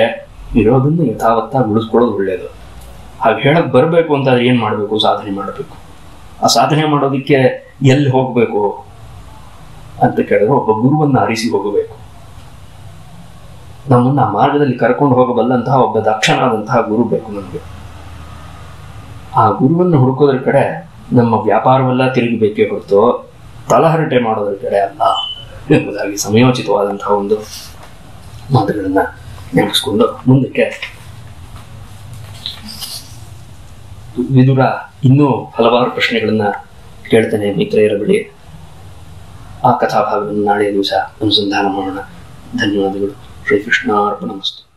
ಇರೋದನ್ನು ಯಥಾವತ್ತಾಗಿ ಉಳಿಸ್ಕೊಳ್ಳೋದು ಒಳ್ಳೇದು. ಹಾಗೆ ಹೇಳಕ್ ಬರಬೇಕು ಅಂತ ಆದ್ರೆ ಏನ್ ಮಾಡಬೇಕು? ಸಾಧನೆ ಮಾಡಬೇಕು. ಆ ಸಾಧನೆ ಮಾಡೋದಕ್ಕೆ ಎಲ್ಲಿ ಹೋಗ್ಬೇಕು ಅಂತ ಕೇಳಿದ್ರೆ ಒಬ್ಬ ಗುರುವನ್ನ ಆರಿಸಿ ಹೋಗಬೇಕು. ನಮ್ಮನ್ನ ಆ ಮಾರ್ಗದಲ್ಲಿ ಕರ್ಕೊಂಡು ಹೋಗಬಲ್ಲಂತಹ ಒಬ್ಬ ದಕ್ಷನಾದಂತಹ ಗುರು ಬೇಕು ನಮ್ಗೆ. ಆ ಗುರುವನ್ನು ಹುಡುಕೋದ್ರ ಕಡೆ ನಮ್ಮ ವ್ಯಾಪಾರವೆಲ್ಲ ತಿರುಗಬೇಕೇ ಹೊರತು ತಲಹರಟೆ ಮಾಡೋದ್ರ ಕಡೆ ಅಲ್ಲ ಎಂಬುದಾಗಿ ಸಮಯೋಚಿತವಾದಂತಹ ಒಂದು ಮಾತುಗಳನ್ನ ನೆನಪಿಸ್ಕೊಂಡು ಮುಂದಕ್ಕೆ ವಿದುರ ಇನ್ನೂ ಹಲವಾರು ಪ್ರಶ್ನೆಗಳನ್ನ ಕೇಳ್ತಾನೆ ಮಿತ್ರೆಯರ ಬಳಿ. ಆ ಕಥಾಭಾಗವನ್ನು ನಾಳೆಯ ದಿವಸ ಅನುಸಂಧಾನ ಮಾಡೋಣ. ಧನ್ಯವಾದಗಳು. ಶ್ರೀಕೃಷ್ಣಾರ್ಪಣಮಸ್ತು.